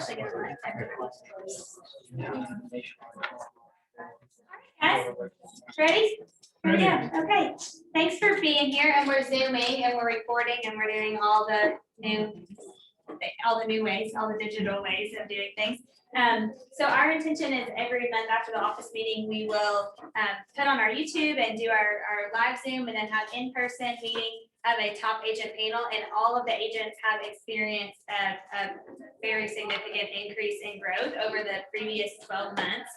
actually going to let everyone. Guys, ready? Yeah, okay. Thanks for being here, and we're zooming and we're recording and we're doing all the new ways, all the digital ways of doing things. So our intention is every month after the office meeting, we will put on our YouTube and do our live Zoom, and then have in-person meeting of a top agent panel, and all of the agents have experienced a very significant increase in growth over the previous 12 months.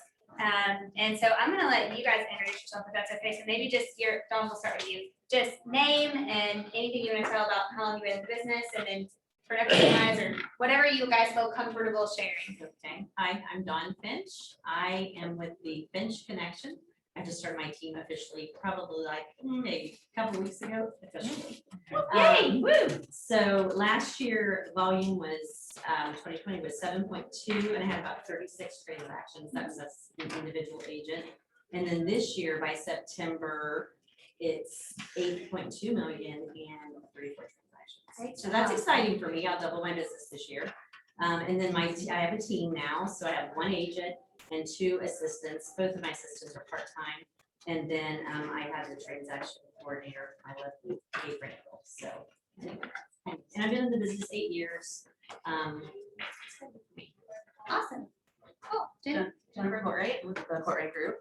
And so I'm gonna let you guys introduce yourself if that's okay. So maybe just Dawn, we'll start with you. Just name and anything you want to tell about how long you've been in the business, and then production wise or whatever you guys feel comfortable sharing. Okay. Hi, I'm Dawn Finch. I am with the Finch Connection. I just started my team officially, probably like a couple of weeks ago, officially. Yay! Woo! So last year volume was 2020 was 7.2, and I had about 36 transactions. That was us, an individual agent. And then this year by September, it's 8.2 million and 34 transactions. Great So that's job. exciting for me. I'll double my business this year. And then I have a team now, so I have one agent and two assistants. Both of my assistants are part-time. And then I have the transaction coordinator, I love Kate Randall. So, anyway, and I've been in the business 8 years. Awesome. Cool. Jen? Jennifer Courtwright with the Courtwright Group.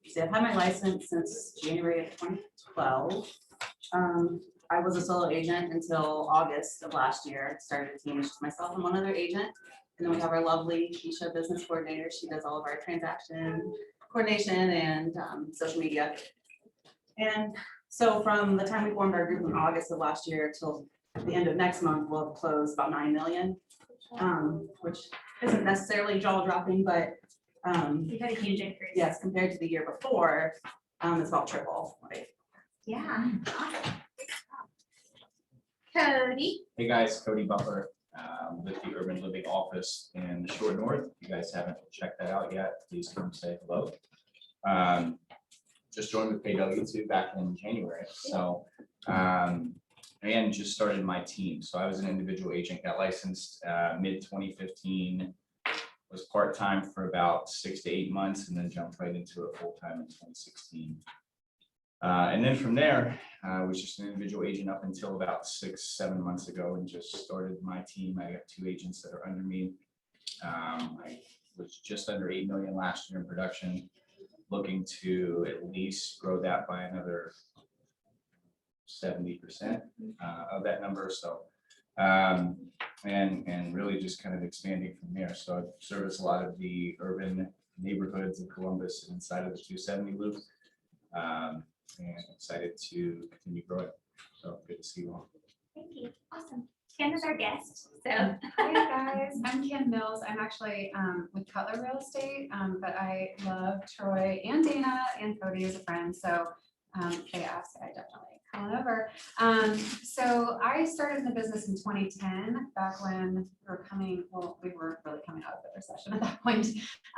So I've had my license since January of 2012. I was a solo agent until August of last year. Started a team, it's just myself and one other agent. And then we have our lovely Keisha business coordinator. She does all of our transaction coordination and social media. And so from the time we formed our group in August of last year till the end of next month, we'll have closed about 9 million, which isn't necessarily jaw dropping, but You've had a huge increase. yes, compared to the year before, it's about triple, right? Yeah. Awesome. Cody. Hey guys, Cody Butler with the Urban Living Office in the Short North. If you guys haven't checked that out yet, please come say hello. Just joined with KW2 back in January. So, and just started my team. So I was an individual agent, got licensed mid 2015, was part-time for about 6 to 8 months, and then jumped right into it full-time in 2016. And then from there, I was just an individual agent up until about 6-7 months ago, and just started my team. I got 2 agents that are under me. I was just under 8 million last year in production, looking to at least grow that by another 70% of that number. So, and really just kind of expanding from there. So I've serviced a lot of the urban neighborhoods of Columbus and inside of the 270 loop. And excited to continue growing. So good to see you all. Thank you. Awesome. Ken is our guest. So Hi guys, I'm Kim Mills. I'm actually with Cutler Real Estate, but I love Troy and Dana and Cody as a friend. So they asked, I definitely come on over. So I started in the business in 2010, back when we were really coming out of the recession at that point.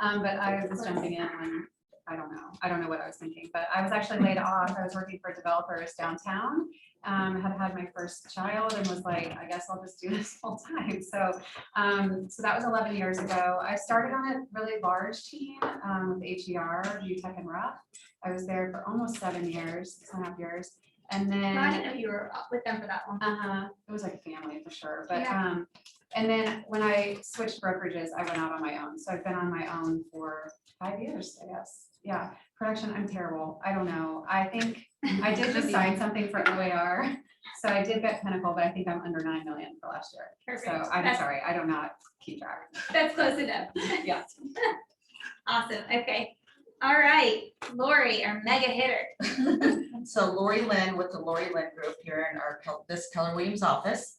But I was jumping in when I don't know what I was thinking, but I was actually laid off. I was working for developers downtown. Had my first child and was like, I guess I'll just do this full time. So, so that was 11 years ago. I started on a really large team with HER, View Tech and Rough. I was there for almost 7 years, 6.5 years. And then I didn't know you were with them for that long. it was like a family for sure. But Yeah. and then when I switched brokerages, I went out on my own. So I've been on my own for 5 years, I guess. Yeah, production, I'm terrible. I don't know. I think I did just sign something for OAR. So I did get Pinnacle, but I think I'm under 9 million for last year. Perfect. So I'm sorry, I do not keep track. That's close enough. Yeah. Awesome. Okay. All right. Lori, our mega hitter. So Lori Lynn with the Lori Lynn Group here in our this Keller Williams office.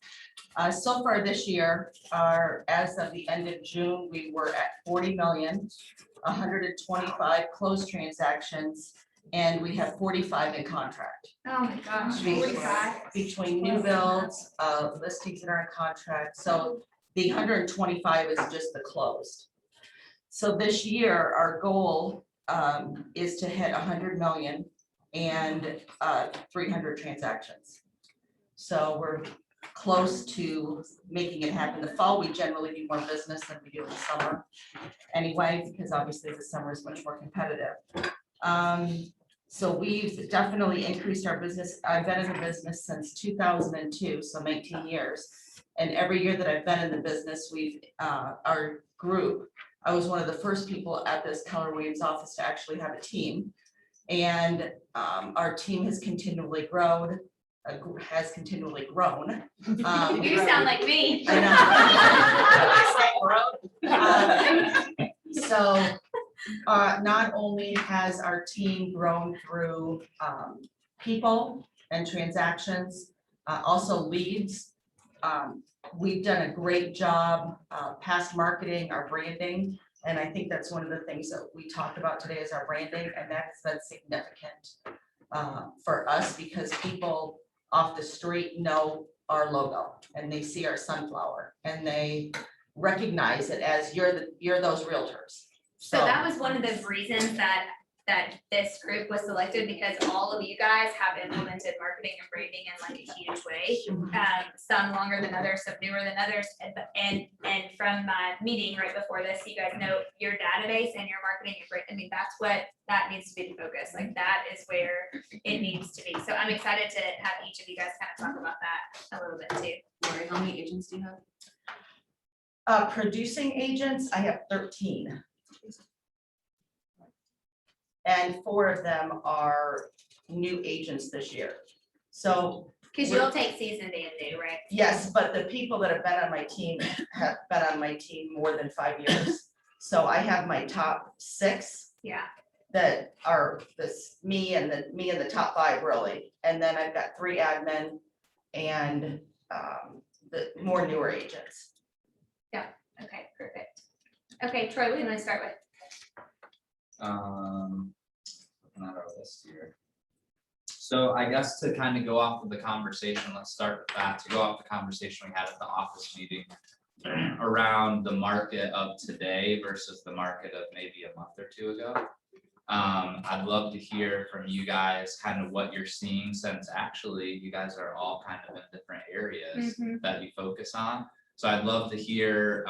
So far this year, as of the end of June, we were at 40 million, 125 closed transactions, and we have 45 in contract. Oh my gosh. Between- 45. Between new builds, listings that are in contract. So the 125 is just the closed. So this year, our goal is to hit 100 million and 300 transactions. So we're close to making it happen. The fall, we generally do more business than we do in the summer anyway, because obviously the summer is much more competitive. So we've definitely increased our business. I've been in the business since 2002, so 19 years. And every year that I've been in the business, our group, I was one of the first people at this Keller Williams office to actually have a team. And our team has continually grown. You sound like me. I know. So not only has our team grown through people and transactions, also leads. We've done a great job past marketing, our branding. And I think that's one of the things that we talked about today is our branding, and that's significant for us because people off the street know our logo and they see our sunflower and they recognize it as you're those realtors. So that was one of the reasons that this group was selected, because all of you guys have implemented marketing and branding in like a huge way. Some longer than others, some newer than others. And from my meeting right before this, you guys know your database and your marketing and brand. I mean, that needs to be the focus. Like that is where it needs to be. So I'm excited to have each of you guys kind of talk about that a little bit too. Lori, how many agents do you have? Producing agents, I have 13. And 4 of them are new agents this year. So Because you'll take seasoned and new, right? yes, but the people that have been on my team have been on my team more than 5 years. So I have my top 6 Yeah. that are me and the top 5 really. And then I've got 3 admin and the more newer agents. Okay, perfect. Okay, Troy, what do you want to start with? Looking at our list here. So I guess to kind of go off of the conversation, let's start with that, to go off the conversation we had at the office meeting around the market of today versus the market of maybe a month or 2 ago. I'd love to hear from you guys kind of what you're seeing, since actually you guys are all kind of in different areas that you focus on. So I'd love to hear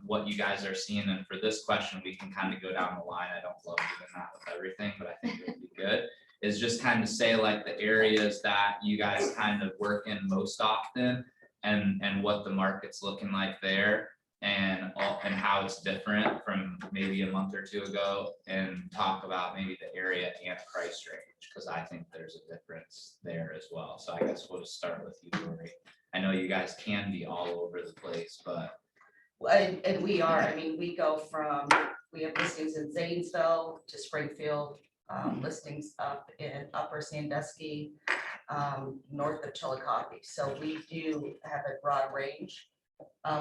what you guys are seeing. And for this question, we can kind of go down the line. I don't love doing that with everything, but I think it would be good. Is just kind of say like the areas that you guys kind of work in most often and what the market's looking like there and how it's different from maybe a month or 2 ago, and talk about maybe the area and price range, because I think there's a difference there as well. So I guess we'll just start with you, Lori. I know you guys can be all over the place, but. And we are, I mean, we have listings in Zanesville to Springfield, listings up in Upper Sandusky, north of Chillicothe. So we do have a broad range.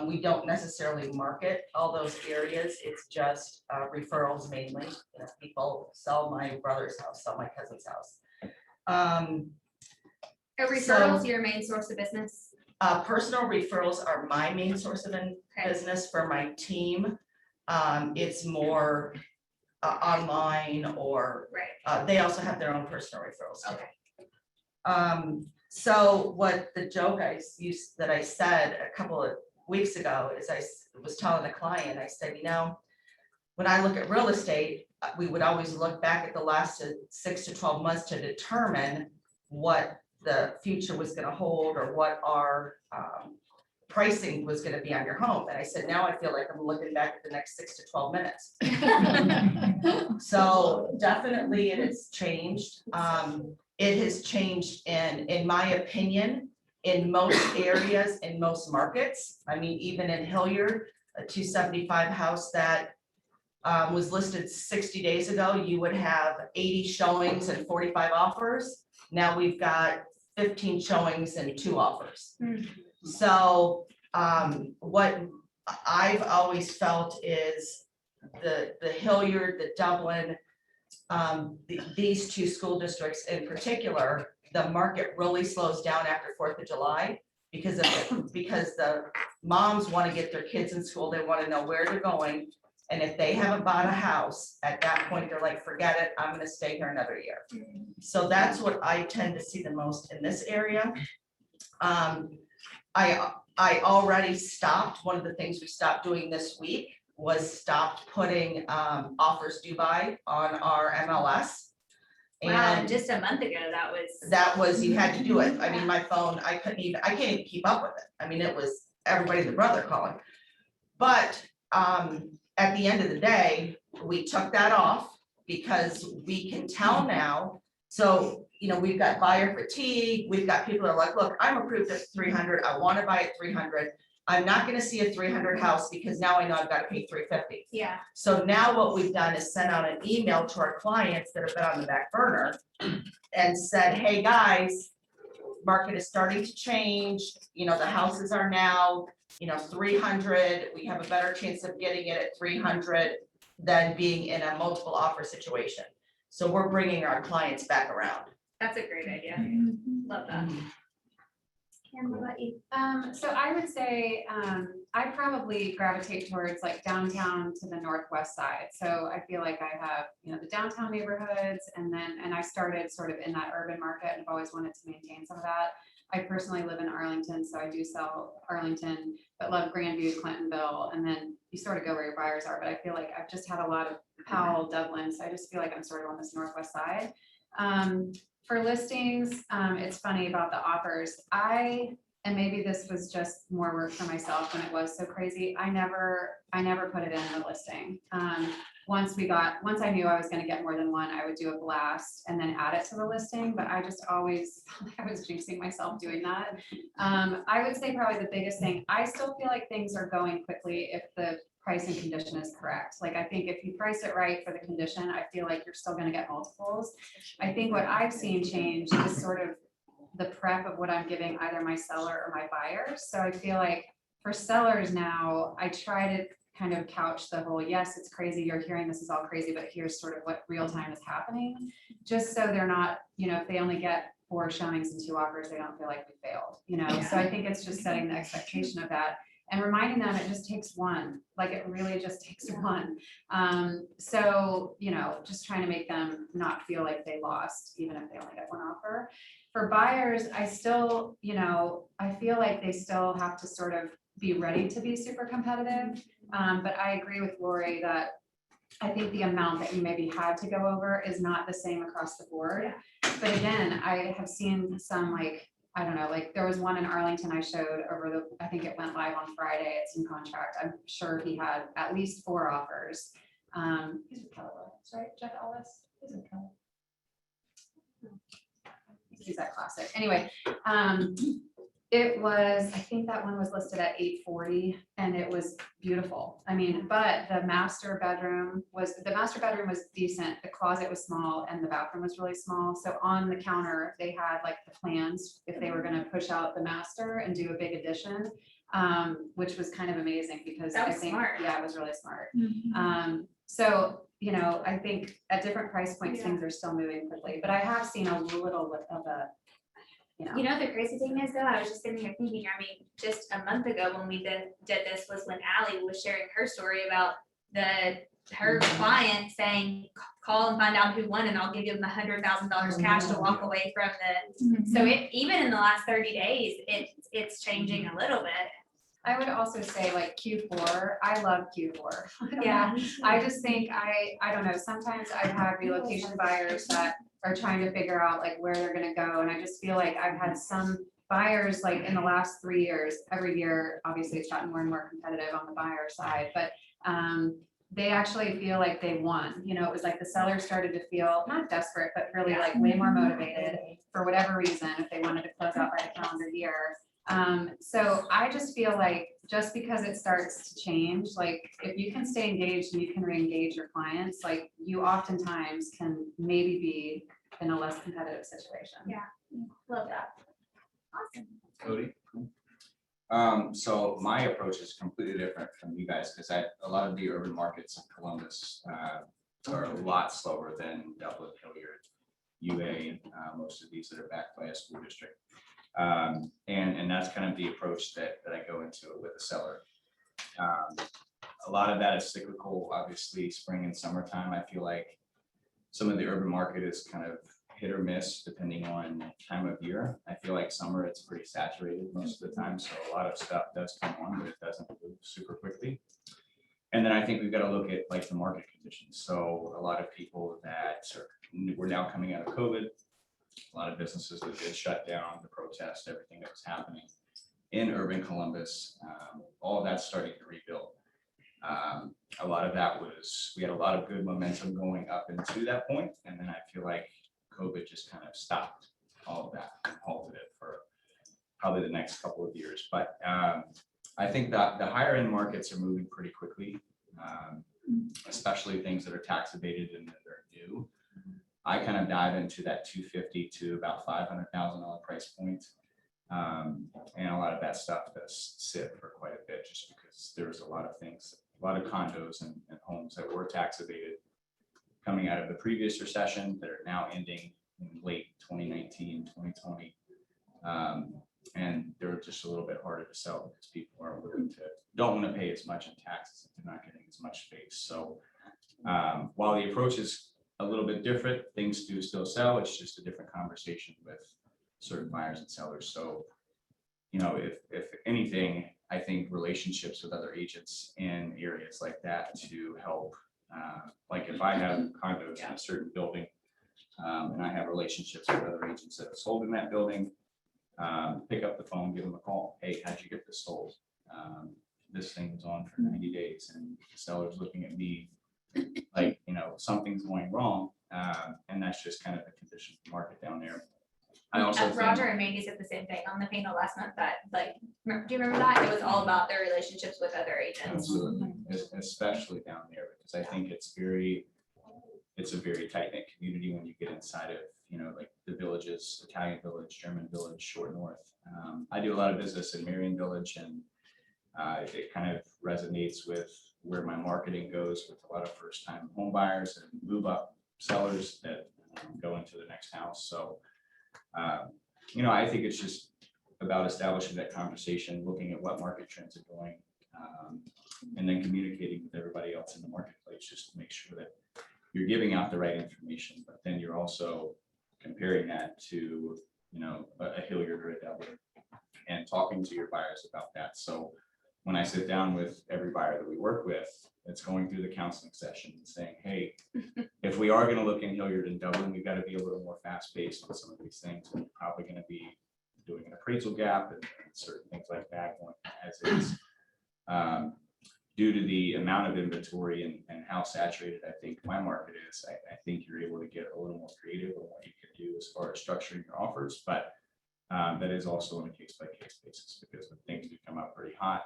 We don't necessarily market all those areas. It's just referrals mainly. You know, people sell my brother's house, sell my cousin's house. Are referrals your main source of business? Personal referrals are my main source of business for my team. It's more online or Right. they also have their own personal referrals too. Okay. So what the joke that I said a couple of weeks ago is I was telling a client, I said, you know, when I look at real estate, we would always look back at the last 6 to 12 months to determine what the future was going to hold or what our pricing was going to be on your home. And I said, now I feel like I'm looking back at the next 6 to 12 minutes. So definitely it has changed. It has changed in my opinion, in most areas, in most markets. I mean, even in Hilliard, a 275 house that was listed 60 days ago, you would have 80 showings and 45 offers. Now we've got 15 showings and 2 offers. So what I've always felt is the Hilliard, the Dublin, these 2 school districts in particular, the market really slows down after 4th of July because the moms want to get their kids in school. They want to know where they're going. And if they haven't bought a house at that point, they're like, forget it, I'm going to stay here another year. So that's what I tend to see the most in this area. I already stopped, one of the things we stopped doing this week was stopped putting offers due by on our MLS. Wow, and And just a month ago, that was. that was, you had to do it. I mean, my phone, I can't even keep up with it. I mean, it was everybody and their brother calling. But at the end of the day, we took that off because we can tell now. So, you know, we've got buyer fatigue, we've got people that are like, look, I'm approved at 300, I want to buy at 300. I'm not gonna see a 300 house because now I know I've got to pay 350. Yeah, So now what we've done is sent out an email to our clients that have been on the back burner and said, hey, guys, market is starting to change, you know, the houses are now, you know, 300, we have a better chance of getting it at 300 than being in a multiple offer situation. So we're bringing our clients back around. that's a great idea. Love that. Kim, what about you? So I would say, I probably gravitate towards like downtown to the northwest side. So I feel like I have, you know, the downtown neighborhoods and I started sort of in that urban market and I've always wanted to maintain some of that. I personally live in Arlington, so I do sell Arlington, but love Grandview, Clintonville, and then you sort of go where your buyers are. But I feel like I've just had a lot of Powell, Dublin, so I just feel like I'm sort of on this northwest side. For listings, it's funny about the offers. And maybe this was just more work for myself when it was so crazy. I never put it in the listing. Once I knew I was gonna get more than one, I would do a blast and then add it to the listing, but I just always, I was jinxing myself doing that. I would say probably the biggest thing, I still feel like things are going quickly if the price and condition is correct. Like, I think if you price it right for the condition, I feel like you're still gonna get multiples. I think what I've seen change is sort of the prep of what I'm giving either my seller or my buyers. So I feel like for sellers now, I try to kind of couch the whole, yes, it's crazy, you're hearing this is all crazy, but here's sort of what real time is happening. Just so they're not, you know, if they only get 4 showings and 2 offers, they don't feel like we failed, you know? So I think it's just setting the expectation of that and reminding them it just takes one, like it really just takes one. So, you know, just trying to make them not feel like they lost, even if they only get 1 offer. For buyers, I still, you know, I feel like they still have to sort of be ready to be super competitive. But I agree with Lori that I think the amount that you maybe had to go over is not the same across the board. But again, I have seen some like, I don't know, like there was one in Arlington I showed over I think it went live on Friday, it's in contract. I'm sure he had at least 4 offers. He's with Keller Williams, right? Jeff Ellis? He's with Keller. He's that classic. Anyway, it was, I think that one was listed at 840 and it was beautiful. I mean, but the master bedroom was decent. The closet was small and the bathroom was really small. So on the counter, they had like the plans if they were going to push out the master and do a big addition, which was kind of amazing because That was I think, smart. yeah, it was really smart. So, you know, I think at different price points, Yeah. things are still moving quickly, but I have seen a little bit of a, you know. You know, the crazy thing is though, I was just sitting here thinking, I mean, just a month ago when we did this was when Allie was sharing her story about her client saying, call and find out who won and I'll give you $100,000 cash to walk away from the, so it, even in the last 30 days, it's changing a little bit. I would also say like Q4, I love Q4. Yeah. I just think I don't know, sometimes I've had relocation buyers that are trying to figure out like where they're gonna go. And I just feel like I've had some buyers like in the last 3 years, every year, obviously it's gotten more and more competitive on the buyer side, but they actually feel like they won. You know, it was like the seller started to feel not desperate, but really like way more motivated for whatever reason, if they wanted to close out by the calendar year. So I just feel like just because it starts to change, like if you can stay engaged and you can re-engage your clients, like you oftentimes can maybe be in a less competitive situation. Yeah. Love that. Awesome. Cody? So my approach is completely different from you guys because a lot of the urban markets in Columbus are a lot slower than Dublin, Hilliard, UA, most of these that are backed by a school district. And that's kind of the approach that I go into it with the seller. A lot of that is cyclical, obviously spring and summertime. I feel like some of the urban market is kind of hit or miss depending on time of year. I feel like summer, it's pretty saturated most of the time, so a lot of stuff does come on, but it doesn't move super quickly. And then I think we've got to look at like the market conditions. So a lot of people that we're now coming out of COVID, a lot of businesses that did shut down, the protest, everything that was happening in urban Columbus, all of that's starting to rebuild. A lot of that was, we had a lot of good momentum going up into that point, and then I feel like COVID just kind of stopped all of that and halted it for probably the next couple of years. But I think that the higher end markets are moving pretty quickly, especially things that are tax abated and that are new. I kind of dive into that 250 to about $500,000 price point. And a lot of that stuff does sit for quite a bit just because there's a lot of things, a lot of condos and homes that were tax abated coming out of the previous recession that are now ending in late 2019, 2020. And they're just a little bit harder to sell because people are willing to, don't want to pay as much in taxes if they're not getting as much space. So while the approach is a little bit different, things do still sell. It's just a different conversation with certain buyers and sellers. So, you know, if anything, I think relationships with other agents in areas like that to help, like if I have condos in a certain building, and I have relationships with other agents that have sold in that building, pick up the phone, give them a call. Hey, how'd you get this sold? This thing was on for 90 days and the seller's looking at me like, you know, something's going wrong. And that's just kind of the condition of the market down there. I also think, Roger and Mandy said the same thing on the panel last month that like, do you remember that? It was all about their relationships with other agents. absolutely, especially down there, because I think it's a very tight knit community when you get inside of, you know, like the villages, Italian Village, German Village, Short North. I do a lot of business in Marion Village, and it kind of resonates with where my marketing goes with a lot of first time home buyers and move up sellers that go into the next house. So, you know, I think it's just about establishing that conversation, looking at what market trends are going, and then communicating with everybody else in the marketplace just to make sure that you're giving out the right information, but then you're also comparing that to, you know, a Hilliard or a Dublin and talking to your buyers about that. So when I sit down with every buyer that we work with, it's going through the counseling session and saying, hey, if we are going to look in Hilliard and Dublin, we've got to be a little more fast paced on some of these things. And we're probably going to be doing an appraisal gap and certain things like that going as is. Due to the amount of inventory and how saturated I think my market is, I think you're able to get a little more creative on what you can do as far as structuring your offers. But that is also on a case by case basis, because when things do come up pretty hot,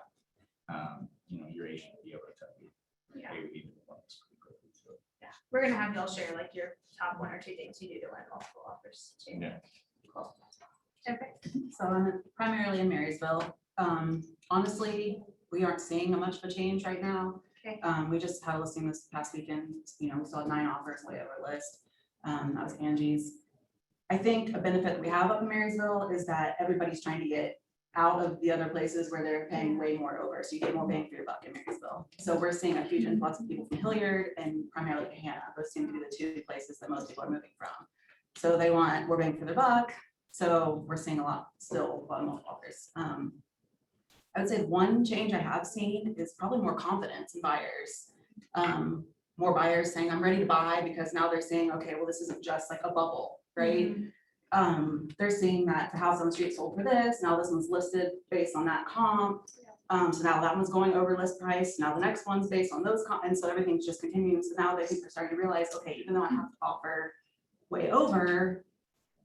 you know, your agent will be able to tell you, Yeah. hey, we need to move on this pretty quickly. So, Yeah, we're gonna have y'all share like your top 1 or 2 things you do to win multiple offers too. Yeah. Cool. Okay. So I'm primarily in Marysville. Honestly, we aren't seeing much of a change right now. Okay. We just had a listing this past weekend, you know, we saw 9 offers way over list. That was Angie's. I think a benefit that we have up in Marysville is that everybody's trying to get out of the other places where they're paying way more over, so you get more bang for your buck in Marysville. So we're seeing a huge influx of people from Hilliard and primarily Gahanna. Those seem to be the 2 places that most people are moving from. So they want more bang for their buck. So we're seeing a lot of multiple offers. I would say one change I have seen is probably more confidence in buyers. More buyers saying, I'm ready to buy, because now they're saying, okay, well, this isn't just like a bubble, right? They're seeing that the house on the street sold for this, now this one's listed based on that comp. So now that one's going over list price, now the next one's based on those comp, and so everything's just continuing. So now they think they're starting to realize, okay, even though I have to offer way over,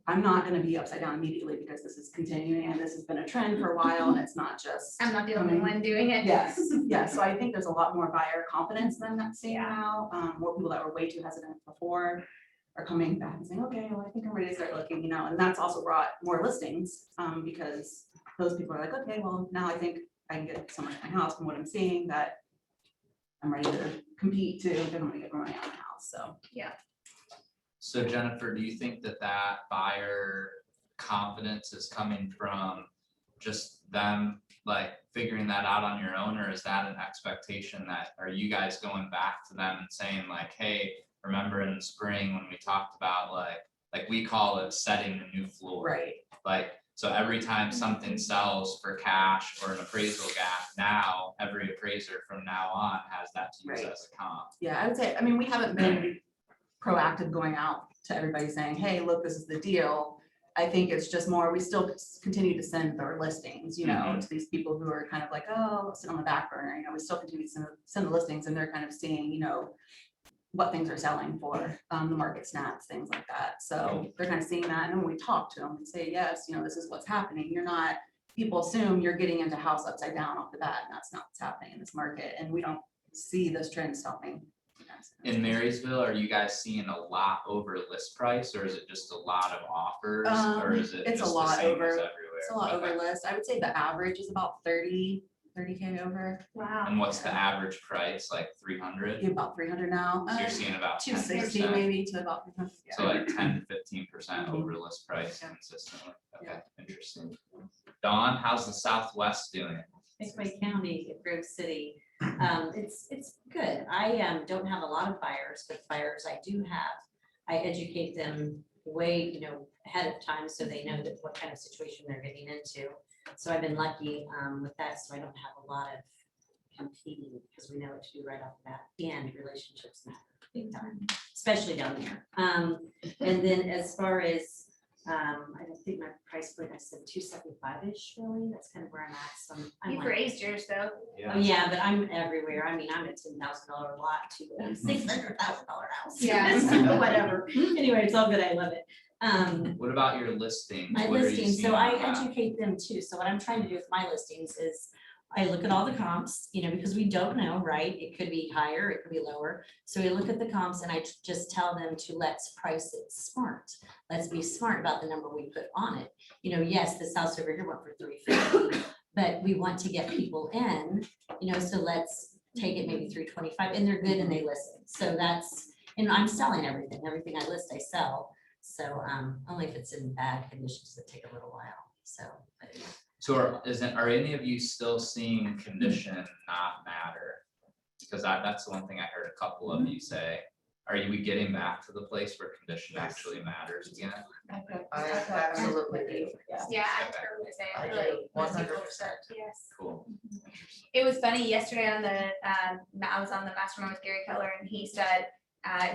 I'm not gonna be upside down immediately because this is continuing and this has been a trend for a while and it's not just. I'm not the only one doing it. Yes, yes, so I think there's a lot more buyer confidence than that seeing now. More people that were way too hesitant before are coming back and saying, okay, well, I think I'm ready to start looking, you know, and that's also brought more listings, because those people are like, okay, well, now I think I can get so much in my house from what I'm seeing that I'm ready to compete too, if I want to get more money out of my house, so. So Jennifer, do you think that buyer confidence is coming from just them like figuring that out on your own, or is that an expectation that, are you guys going back to them and saying like, hey, remember in the spring when we talked about like like we call it setting the new floor. Right. Like, so every time something sells for cash or an appraisal gap, now every appraiser from now on has that to use Right. as a comp. Yeah, I would say, I mean, we haven't been proactive going out to everybody saying, hey, look, this is the deal. I think it's just more, we still continue to send our listings, you know, to these people who are kind of like, oh, sit on the back burner, you know, we still continue to send the listings and they're kind of seeing, you know, what things are selling for, the market snaps, things like that. So they're kind of seeing that. And then when we talk to them and say, yes, you know, this is what's happening. You're not, people assume you're getting into house upside down off the bat, and that's not what's happening in this market. And we don't see this trend stopping. In Marysville, are you guys seeing a lot over list price, or is it just a lot of offers, or is it it's a just the lot same as over. everywhere? It's a lot Okay. over list. I would say the average is about 30K over. Wow. And what's the average price, like 300? You're about 300 now. So you're seeing about 260 10%. maybe to about 300. Yeah. So like 10 to 15% Mhm. over list price consistently. Okay, interesting. Dawn, how's the Southwest doing? Lakeway County, Grove City, it's good. I don't have a lot of buyers, but buyers I do have, I educate them way, you know, ahead of time so they know that what kind of situation they're getting into. So I've been lucky with that, so I don't have a lot of competing because we know what to do right off the bat, and relationships matter big time, especially down there. And then as far as I don't think my price point, I said 275-ish really, that's kind of where I'm at, so I'm You've like, raised yours though. oh yeah, but I'm everywhere, I mean, I'm a $10,000 lot to a $600,000 house. Yeah. So whatever, anyway, it's all good, I love it. What about your listings? My What are you listings, seeing so I on that? educate them too, so what I'm trying to do with my listings is I look at all the comps, you know, because we don't know, right? It could be higher, it could be lower. So we look at the comps and I just tell them to let's price it smart. Let's be smart about the number we put on it. You know, yes, this house over here went for 350, but we want to get people in, you know, so let's take it maybe 325 and they're good and they listen. So that's, and I'm selling everything I list, I sell. So only if it's in bad conditions that take a little while, so. But So are any of you still seeing condition not matter? Because that's the one thing I heard a couple of you say. Are we getting back to the place where condition actually matters again? I absolutely do. Yeah, I totally say I it. do, Really, most 100%. people yes. Cool. It was funny yesterday on the, I was on the mastermind with Gary Keller and he said,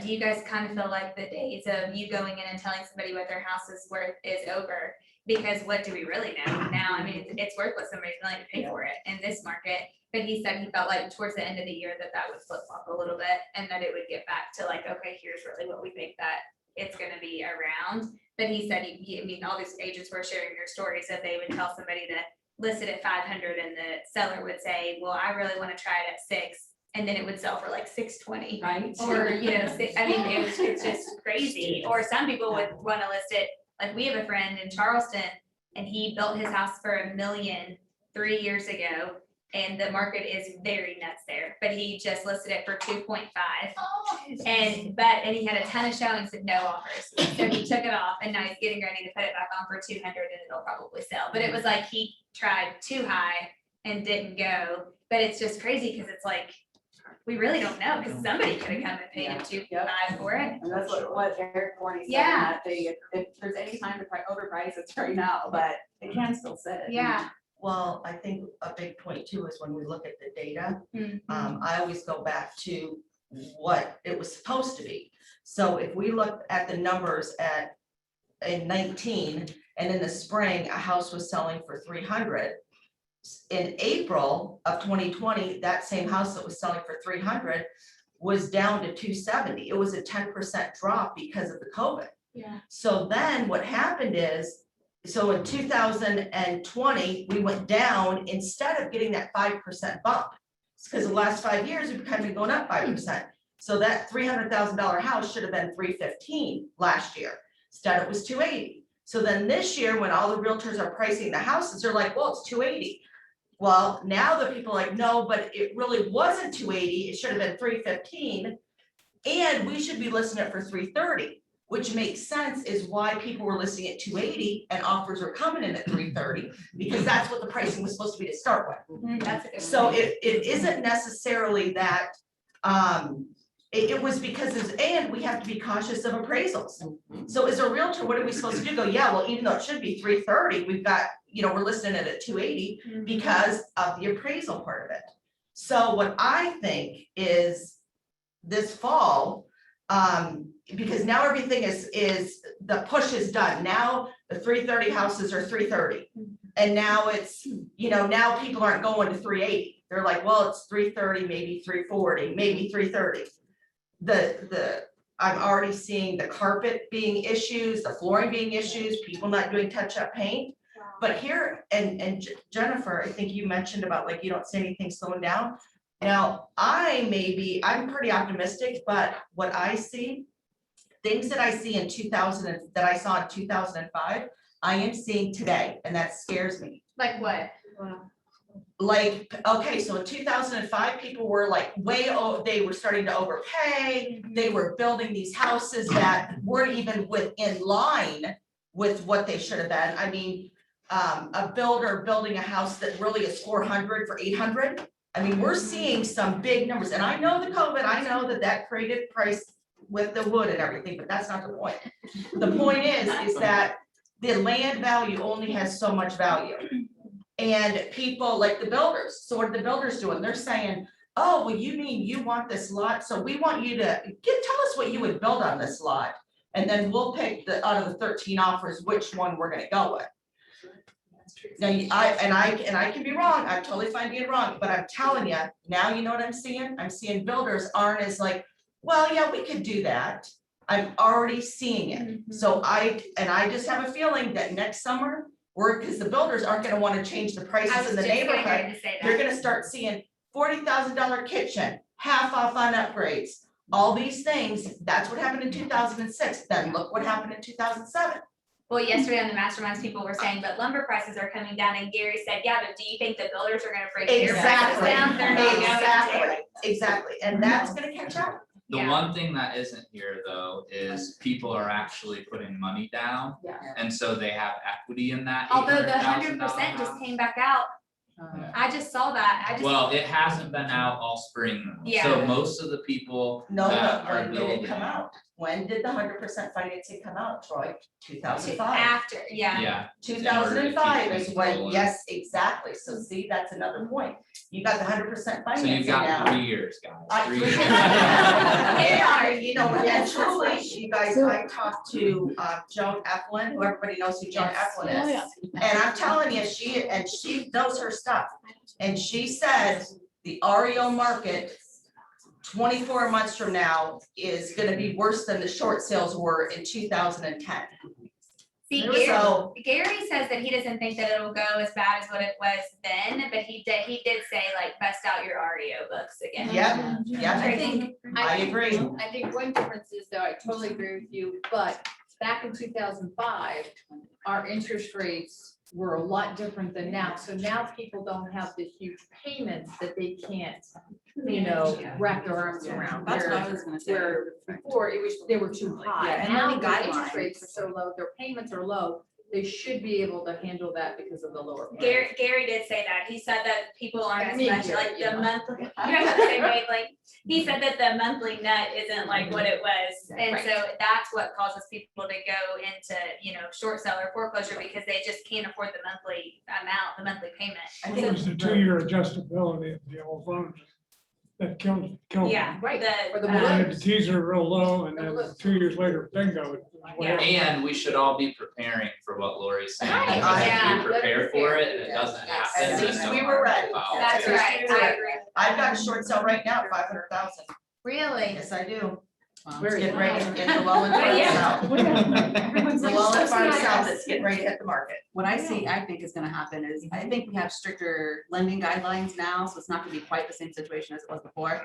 do you guys kind of feel like the days of you going in and telling somebody what their house is worth is over? Because what do we really know now? I mean, it's worth what somebody's willing to pay for it in this market. But he said he felt like towards the end of the year that would flip flop a little bit and that it would get back to like, okay, here's really what we think that it's gonna be around. But he said, I mean, all these agents were sharing their stories that they would tell somebody that listed at 500 and the seller would say, well, I really wanna try it at 6. And then it would sell for like 620. right? Or, you know, I mean, it's just crazy. Or some people would wanna list it, like we have a friend in Charleston and he built his house for $1 million 3 years ago. And the market is very nuts there, but he just listed it for 2.5. And he had a ton of showings and no offers. So he took it off and now he's getting ready to put it back on for 200 and it'll probably sell. But it was like he tried too high and didn't go. But it's just crazy because it's like, we really don't know because somebody could have come and paid him 2.5 for it. And that's what Eric Gorney said. Yeah. That if there's any time to overprice, it's right now, but it can still sit. Yeah. Well, I think a big point too is when we look at the data, Mhm. I always go back to what it was supposed to be. So if we look at the numbers in 19, and in the spring, a house was selling for 300. In April of 2020, that same house that was selling for 300 was down to 270. It was a 10% drop because of the COVID. Yeah. So then what happened is, so in 2020, we went down instead of getting that 5% bump. It's because the last 5 years, we've kind of been going up 5%. So that $300,000 house should have been 315 last year. Instead, it was 280. So then this year, when all the realtors are pricing the houses, they're like, well, it's 280. Well, now the people are like, no, but it really wasn't 280. It should have been 315. And we should be listing it for 330. Which makes sense is why people were listing at 280 and offers were coming in at 330, because that's what the pricing was supposed to be to start with. That's a good So one. it isn't necessarily that It was because and we have to be cautious of appraisals. So as a realtor, what are we supposed to do? Go, yeah, well, even though it should be 330, we've got, we're listing it at 280 because of the appraisal part of it. So what I think is this fall, because now everything is the push is done. Now the 330 houses are 330. And now it's, now people aren't going to 380. They're like, well, it's 330, maybe 340, maybe 330. I'm already seeing the carpet being issues, the flooring being issues, people not doing touch-up paint. But here, and Jennifer, I think you mentioned about like, you don't see anything slowing down. Now, I'm pretty optimistic, but what I see, things that I see in 2000, that I saw in 2005, I am seeing today, and that scares me. Like what? Like, okay, so in 2005, people were like they were starting to overpay. They were building these houses that weren't even within line with what they should have been. I mean, a builder building a house that really is 400 for 800. I mean, we're seeing some big numbers, and I know the COVID, I know that created price with the wood and everything, but that's not the point. The point is that the land value only has so much value. And people like the builders, so what are the builders doing? They're saying, oh, well, you mean you want this lot, so we want you to tell us what you would build on this lot. And then we'll pick out of the 13 offers, which one we're gonna go with. Now, I can be wrong, I'm totally fine being wrong, but I'm telling you, now you know what I'm seeing? I'm seeing builders aren't as like, well, yeah, we could do that. I'm already seeing it. So I just have a feeling that next summer, because the builders aren't gonna wanna change the prices in the neighborhood. You're gonna start seeing $40,000 kitchen, half off on upgrades, all these things. That's what happened in 2006. Then look what happened in 2007. Well, yesterday on the masterminds, people were saying, but lumber prices are coming down, and Gary said, yeah, but do you think the builders are gonna bring their prices Exactly, down? They're not going to. exactly. And that's gonna catch up. The Yeah. one thing that isn't here though is people are actually putting money down. Yeah. And so they have equity in that Although the $800,000 100% just house. came back out, I just saw that, Well, it hasn't been out all spring though. Yeah. So most of the people No, that but are when did building. it come out? When did the 100% financing come out, Troy? 2005. after, yeah. Yeah, 2005 is things when, rolling. yes, exactly. So see, that's another point. You got the 100% so financing you've got now. 3 years, guys, I- 3 years. And truly, you guys, I talked to Joan Eflin, who everybody knows who Joan Yes. Eflin is. And I'm telling you, she knows her stuff. And she said the REO market 24 months from now is gonna be worse than the short sales were in 2010. See, So- Gary says that he doesn't think that it'll go as bad as what it was then, but he did say like bust out your REO books again. Yeah, yeah, I agree. I think one difference is though, I totally agree with you, but back in 2005, our interest rates were a lot different than now. So now people don't have the huge payments that they can't, wrap their arms around. That's what I was gonna say. Where before they were too high. Yeah, and Now then the their interest guidelines. rates are so low, their payments are low, they should be able to handle that because of the lower. payments. Gary did say that. He said that people aren't as Me, much Gary, like the yeah. monthly. You guys have the same wavelength. He said that the monthly net isn't like what it was. And Right. so that's what causes people to go into, short seller foreclosure because they just can't afford the monthly amount, the monthly payment. I It was the think 2-year adjustability of the old loans that killed. Yeah, Right, or the And millennials. then the teas are real low and then 2 years later, bingo. it was way up. And we should all be preparing for what Lori's saying. Right, Because yeah. if we prepare for it and it doesn't Yes. happen, At then least no we were harm, no ready. foul. That's right. I agree. I've got a short sale right now at 500,000. Really? Yes, I do. It's Very getting ready good. in the Llewellyn Farm Yeah. South. Everyone's The like, Llewellyn so Farm nice. South is getting ready to hit the market. What I think is gonna happen is, I think we have stricter lending guidelines now, so it's not gonna be quite the same situation as it was before.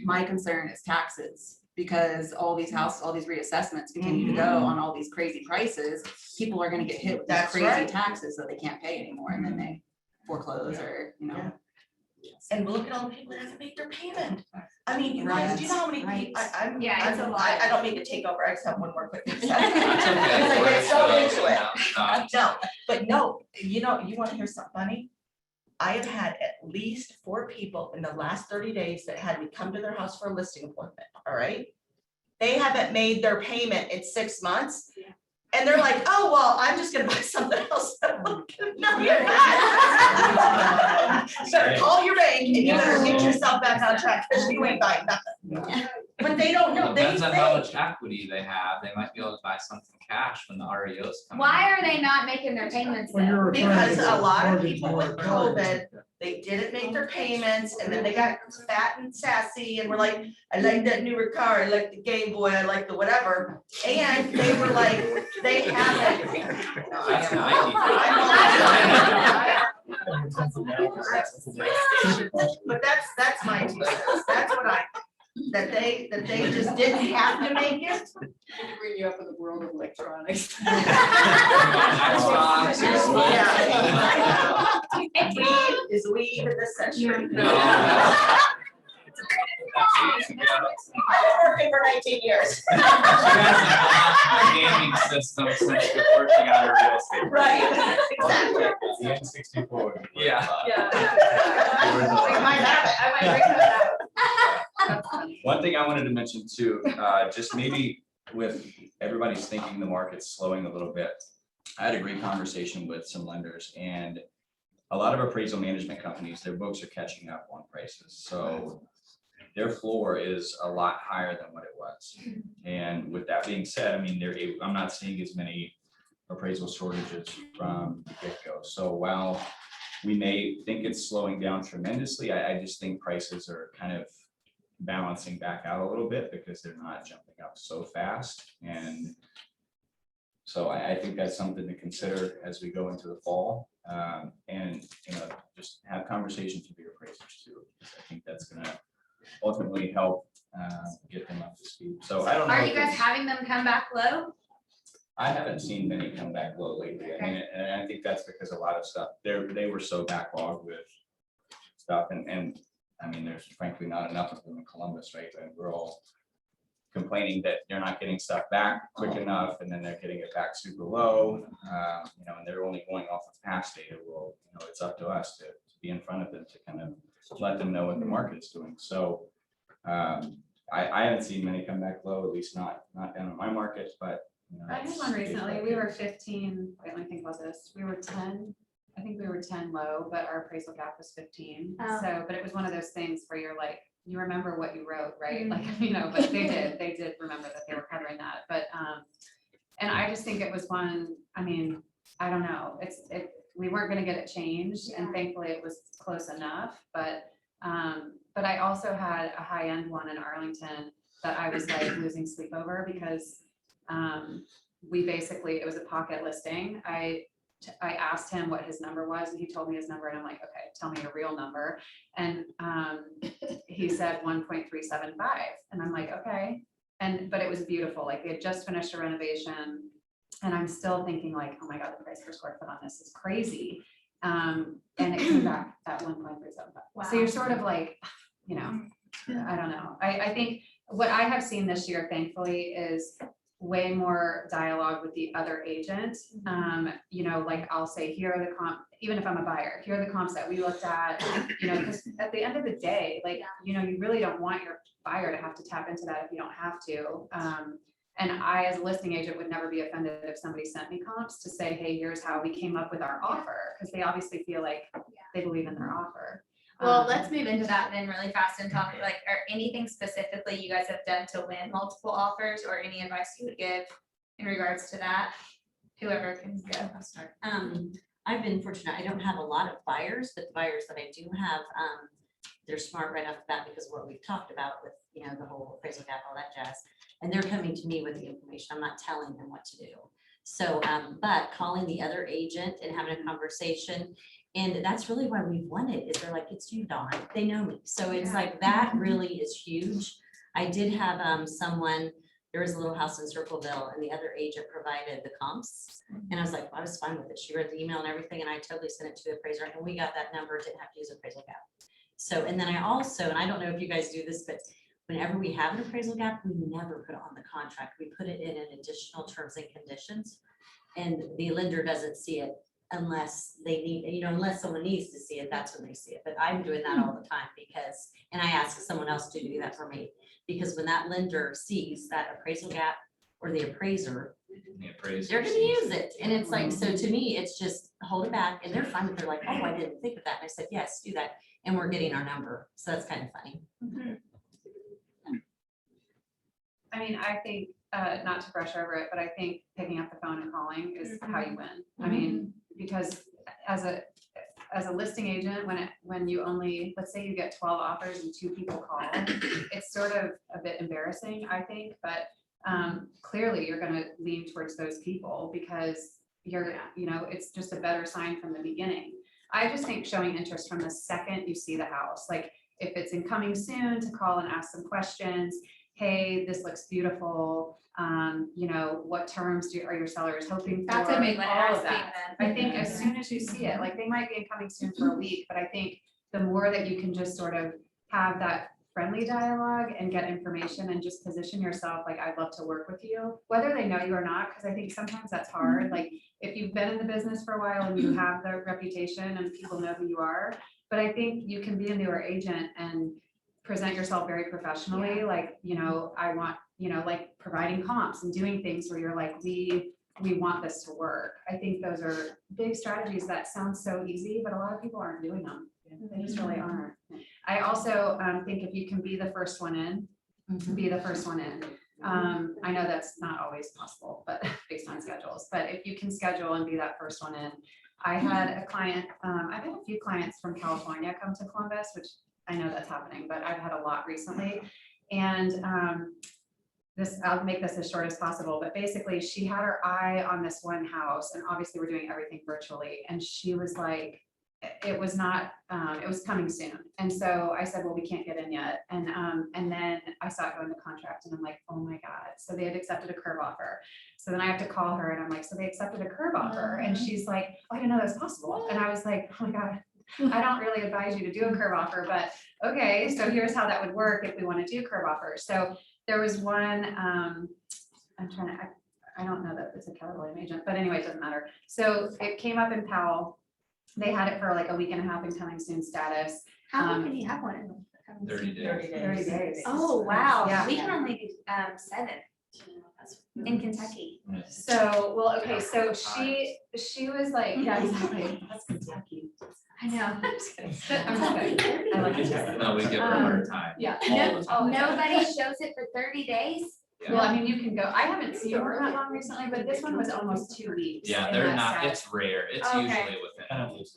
My concern is taxes, because all these houses, all these reassessments continue to go on all these crazy prices. People are gonna get hit with these That's crazy right. taxes that they can't pay anymore, and then they foreclose or, Yeah. And look at all the people that haven't made their payment. I mean, you guys, do you know how many people, Yeah, it's a lot. I don't mean to take over, I just have one more quick thing to say. That's okay. I get so into it. No, no. No, but no, you wanna hear something funny? I have had at least 4 people in the last 30 days that had me come to their house for a listing appointment, all right? They haven't made their payment in 6 months. And they're like, oh, well, I'm just gonna buy something else. No, you're not. You better call your bank and you better get yourself back on track, because you ain't buying nothing. But they don't know, they Depends on how think. much equity they have. They might be able to buy something cash when the REOs come. Why in. are they not making their payments When then? you're referring Because to a lot of mortgage people with moratorium. COVID, they didn't make their payments, and then they got fat and sassy and were like, I like that newer car, I like the Game Boy, I like the whatever. And they were like, they haven't. That's 90. But that's my two cents. That's what that they just didn't have to make it. To bring you up in the world of electronics. Xbox, Yeah. Weed is weed in this century. No. I've been working for 19 years. She hasn't bought a gaming system since she was working on her real estate. Right, exactly. The N64. Yeah. We might have it. I might bring that out. One thing I wanted to mention too, just maybe with everybody's thinking the market's slowing a little bit. I had a great conversation with some lenders, and a lot of appraisal management companies, their books are catching up on prices. So their floor is a lot higher than what it was. And with that being said, I mean, I'm not seeing as many appraisal shortages from the get-go. So while we may think it's slowing down tremendously, I just think prices are kind of balancing back out a little bit because they're not jumping up so fast. And so I think that's something to consider as we go into the fall. And, just have conversations with your appraisers too, because I think that's gonna ultimately help get them up to speed. So I don't know. Are if you guys it's- having them come back low? I haven't seen many come back low lately. I mean, and I think that's because a lot of stuff, they were so backlogged with stuff, and I mean, there's frankly not enough of them in Columbus, right? And we're all complaining that they're not getting stuff back quick enough, and then they're getting it back super low, and they're only going off of past data. Well, it's up to us to be in front of them to kind of let them know what the market is doing. So I haven't seen many come back low, at least not down in my market, but. I had one recently, we were 15, wait, let me think about this, we were 10, I think we were 10 low, but our appraisal gap was 15. Oh. So, but it was one of those things where you're like, you remember what you wrote, right? Like, Mm-hmm. but they did remember that they were covering that, but, and I just think it was one, I mean, I don't know, we weren't gonna get it changed, and thankfully it was close enough, but I also had a high-end one in Arlington that I was like losing sleep over because it was a pocket listing. I asked him what his number was, and he told me his number, and I'm like, okay, tell me a real number. And he said 1.375, and I'm like, okay. But it was beautiful. Like, they had just finished a renovation, and I'm still thinking like, oh my God, the price per square foot on this is crazy. And it came back at 1.375. So you're sort of like, I don't know. I think what I have seen this year, thankfully, is way more dialogue with the other agent. Like I'll say, here are the even if I'm a buyer, here are the comps that we looked at, because at the end of the day, like, you really don't want your buyer to have to tap into that if you don't have to. And I, as a listing agent, would never be offended if somebody sent me comps to say, hey, here's how we came up with our offer, because they obviously feel like they believe in their offer. Well, let's move into that then really fast and talk like, or anything specifically you guys have done to win multiple offers, or any advice you would give in regards to that? Whoever can go. I'll start. I've been fortunate. I don't have a lot of buyers, but the buyers that I do have, they're smart right off the bat because of what we've talked about with, the whole appraisal gap, all that jazz. And they're coming to me with the information. I'm not telling them what to do. So, but calling the other agent and having a conversation, and that's really why we've won it, is they're like, it's you, Dawn. They know me. So it's like, that really is huge. I did have someone, there was a little house in Circleville, and the other agent provided the comps. And I was like, well, I was fine with it. She read the email and everything, and I totally sent it to the appraiser, and we got that number, didn't have to use appraisal gap. So, and then I also, and I don't know if you guys do this, but whenever we have an appraisal gap, we never put it on the contract. We put it in an additional terms and conditions, and the lender doesn't see it unless they need, unless someone needs to see it, that's when they see it. But I'm doing that all the time because, and I ask someone else to do that for me. Because when that lender sees that appraisal gap or the appraiser, The appraiser they're gonna sees- use it. And it's like, so to me, it's just hold it back and they're fine with, they're like, oh, I didn't think of that. And I said, yes, do that. And we're getting our number. So that's kind of funny. I mean, I think, not to brush over it, but I think picking up the phone and calling is how you win. I mean, because as a listing agent, when you only, let's say you get 12 offers and 2 people call, it's sort of a bit embarrassing, I think, but clearly you're gonna lean towards those people because you're, it's just a better sign from the beginning. I just think showing interest from the second you see the house, like if it's incoming soon, to call and ask some questions. Hey, this looks beautiful. What terms are your sellers hoping for? That's a big one, All of asking that. them. I think as soon as you see it, like they might be incoming soon for a week, but I think the more that you can just sort of have that friendly dialogue and get information and just position yourself, like, I'd love to work with you, whether they know you or not, because I think sometimes that's hard. Like, if you've been in the business for a while and you have the reputation and people know who you are, but I think you can be a newer agent and present yourself very professionally, like, I want, like providing comps and doing things where you're like, we want this to work. I think those are big strategies that sound so easy, but a lot of people aren't doing them. They just really aren't. I also think if you can be the first one in, be the first one in. I know that's not always possible, but based on schedules, but if you can schedule and be that first one in. I had a client, I've had a few clients from California come to Columbus, which I know that's happening, but I've had a lot recently. And I'll make this as short as possible, but basically she had her eye on this one house, and obviously we're doing everything virtually. And she was like, it was coming soon. And so I said, well, we can't get in yet. And then I saw it go into contract and I'm like, oh my God. So they had accepted a curb offer. So then I have to call her and I'm like, so they accepted a curb offer. And she's like, oh, I didn't know that was possible. And I was like, oh my God, I don't really advise you to do a curb offer, but okay, so here's how that would work if we want to do curb offers. So there was one, I don't know that it's a Keller Williams agent, but anyway, it doesn't matter. So it came up in Powell. They had it for like a week and a half in coming soon status. How long can you have one? 30 days. 30 days. Oh, wow. Yeah. We can only do 7 in Kentucky. So, well, okay, so she was like, yeah, exactly. That's Kentucky. I know. I'm just kidding. I like it. No, we give her a hard time. Yeah. all the time. Nobody shows it for 30 days? Well, I mean, you can go, I haven't seen her that long recently, but this one was almost 2 weeks. Yeah, in they're that not, set. it's rare. It's Okay. usually within a week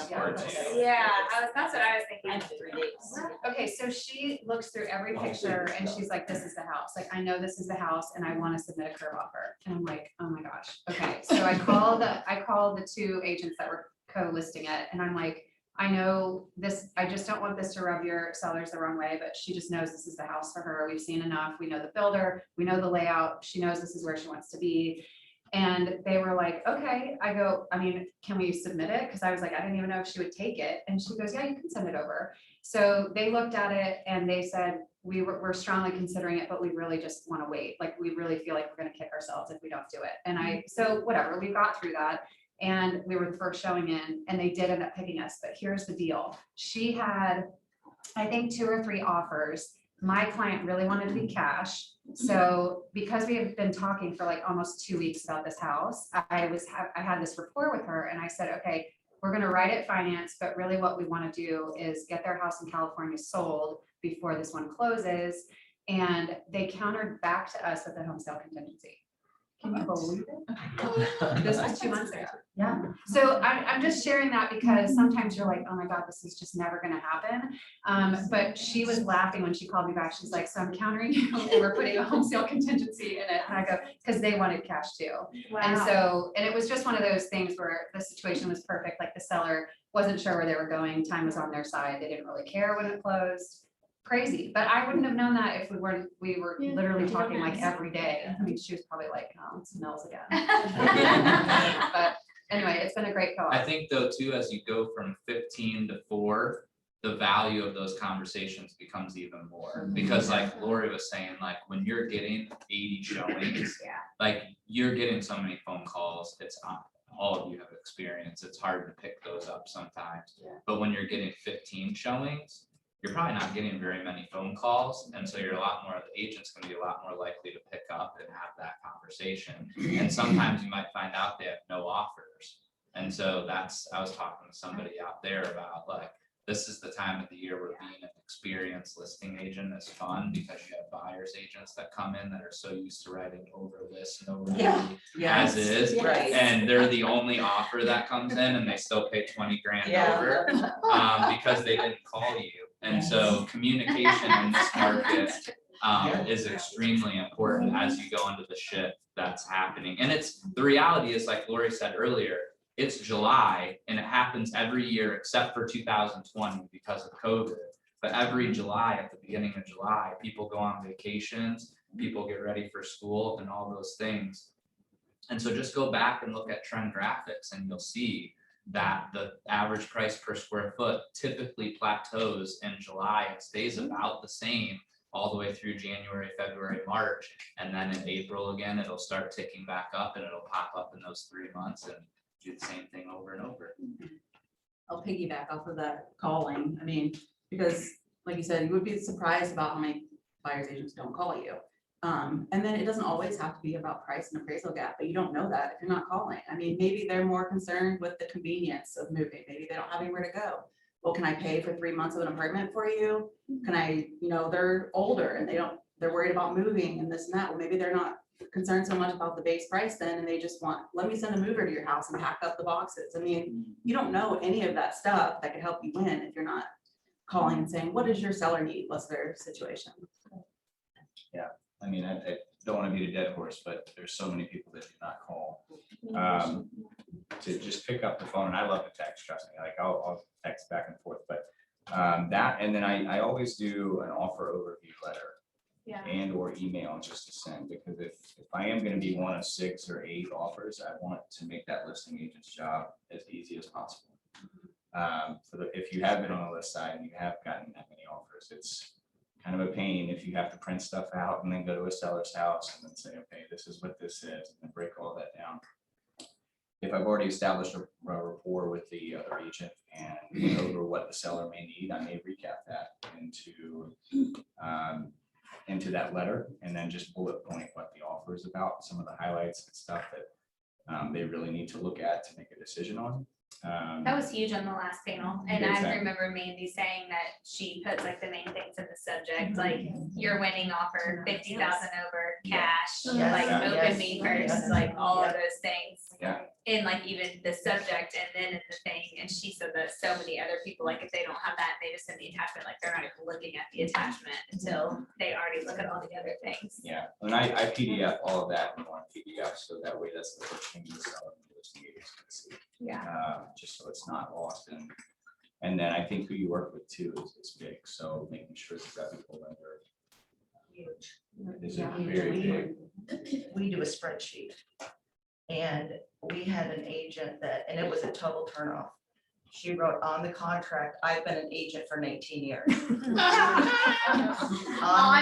Yeah. or 2. Yeah, that's what I was thinking. 3 days. Okay, so she looks through every picture and she's like, this is the house. Like, I know this is the house and I want to submit a curb offer. And I'm like, oh my gosh. Okay, so I called the 2 agents that were co-listing it and I'm like, I know this, I just don't want this to rub your sellers the wrong way, but she just knows this is the house for her. We've seen enough. We know the builder, we know the layout. She knows this is where she wants to be. And they were like, okay. I go, I mean, can we submit it? Because I was like, I didn't even know if she would take it. And she goes, yeah, you can send it over. So they looked at it and they said, we're strongly considering it, but we really just want to wait. Like, we really feel like we're going to kick ourselves if we don't do it. So whatever, we got through that. And we were the first showing in and they did end up picking us, but here's the deal. She had, I think, 2 or 3 offers. My client really wanted to be cash. So because we have been talking for like almost 2 weeks about this house, I had this rapport with her and I said, okay, we're going to write it finance, but really what we want to do is get their house in California sold before this one closes. And they countered back to us with the home sale contingency. Can you believe it? This was 2 months ago. Yeah. So I'm just sharing that because sometimes you're like, oh my God, this is just never going to happen. But she was laughing when she called me back. She's like, so I'm countering you and we're putting a home sale contingency in it. And I go, because they wanted cash too. And so, and it was just one of those things where the situation was perfect. Like the seller wasn't sure where they were going. Time was on their side. They didn't really care when it closed. Crazy, but I wouldn't have known that if we were literally talking like every day. I mean, she was probably like, oh, it smells again. But anyway, it's been a great co-op. I think though too, as you go from 15 to 4, the value of those conversations becomes even more. Because like Lori was saying, like when you're getting 80 showings, Yeah. like you're getting so many phone calls, it's all of you have experience, it's hard to pick those up sometimes. Yeah. But when you're getting 15 showings, you're probably not getting very many phone calls, and so you're a lot more, the agent's gonna be a lot more likely to pick up and have that conversation. And sometimes you might find out they have no offers. And so I was talking to somebody out there about like, this is the time of the year where being an experienced listing agent is fun, because you have buyers agents that come in that are so used to writing over this and over Yeah. that as is. Right. And they're the only offer that comes in, and they still pay 20 grand over, because they didn't call you. And so communication in this market is extremely important as you go into the shift that's happening. And the reality is, like Lori said earlier, it's July, and it happens every year except for 2020 because of COVID. But every July, at the beginning of July, people go on vacations, people get ready for school and all those things. And so just go back and look at trend graphics, and you'll see that the average price per square foot typically plateaus in July and stays about the same all the way through January, February, March. And then in April again, it'll start ticking back up, and it'll pop up in those 3 months and do the same thing over and over. I'll piggyback off of that calling. I mean, because like you said, you would be surprised about how many buyer's agents don't call you. And then it doesn't always have to be about price and appraisal gap, but you don't know that if you're not calling. I mean, maybe they're more concerned with the convenience of moving. Maybe they don't have anywhere to go. Well, can I pay for 3 months of an apartment for you? Can I, they're older and they're worried about moving and this and that. Well, maybe they're not concerned so much about the base price then, and they just want, let me send a mover to your house and pack up the boxes. I mean, you don't know any of that stuff that could help you win if you're not calling and saying, what does your seller need? What's their situation? I mean, I don't want to beat a dead horse, but there's so many people that do not call. To just pick up the phone, and I love to text, trust me, like I'll text back and forth, but that, and then I always do an offer overview letter. Yeah. And or email just to send, because if I am gonna be one of 6 or 8 offers, I want to make that listing agent's job as easy as possible. If you have been on the list side and you have gotten that many offers, it's kind of a pain if you have to print stuff out and then go to a seller's house and then say, okay, this is what this is, and break all that down. If I've already established a rapport with the other agent and went over what the seller may need, I may recap that into that letter, and then just bullet point what the offer is about, some of the highlights and stuff that they really need to look at to make a decision on. That was huge on the last panel, and I Exactly. remember Mandy saying that she puts like the main things in the subject, like your winning offer, 50,000 over cash, Yes. like Yeah. open me first, like all of those things. Yeah. In like even the subject and then in the thing, and she said that so many other people, like if they don't have that, they just send the attachment, like they're not even looking at the attachment until they already look at all the other things. Yeah, and I PDF all of that in one PDF, so that way that's the first thing the seller and the listing agent's gonna see. Yeah. Just so it's not lost and then I think who you work with too is big, so making sure it's reputable vendor is a very big. We do a spreadsheet. And we had an agent that, and it was a total turnoff. She wrote on the contract, I've been an agent for 19 years. On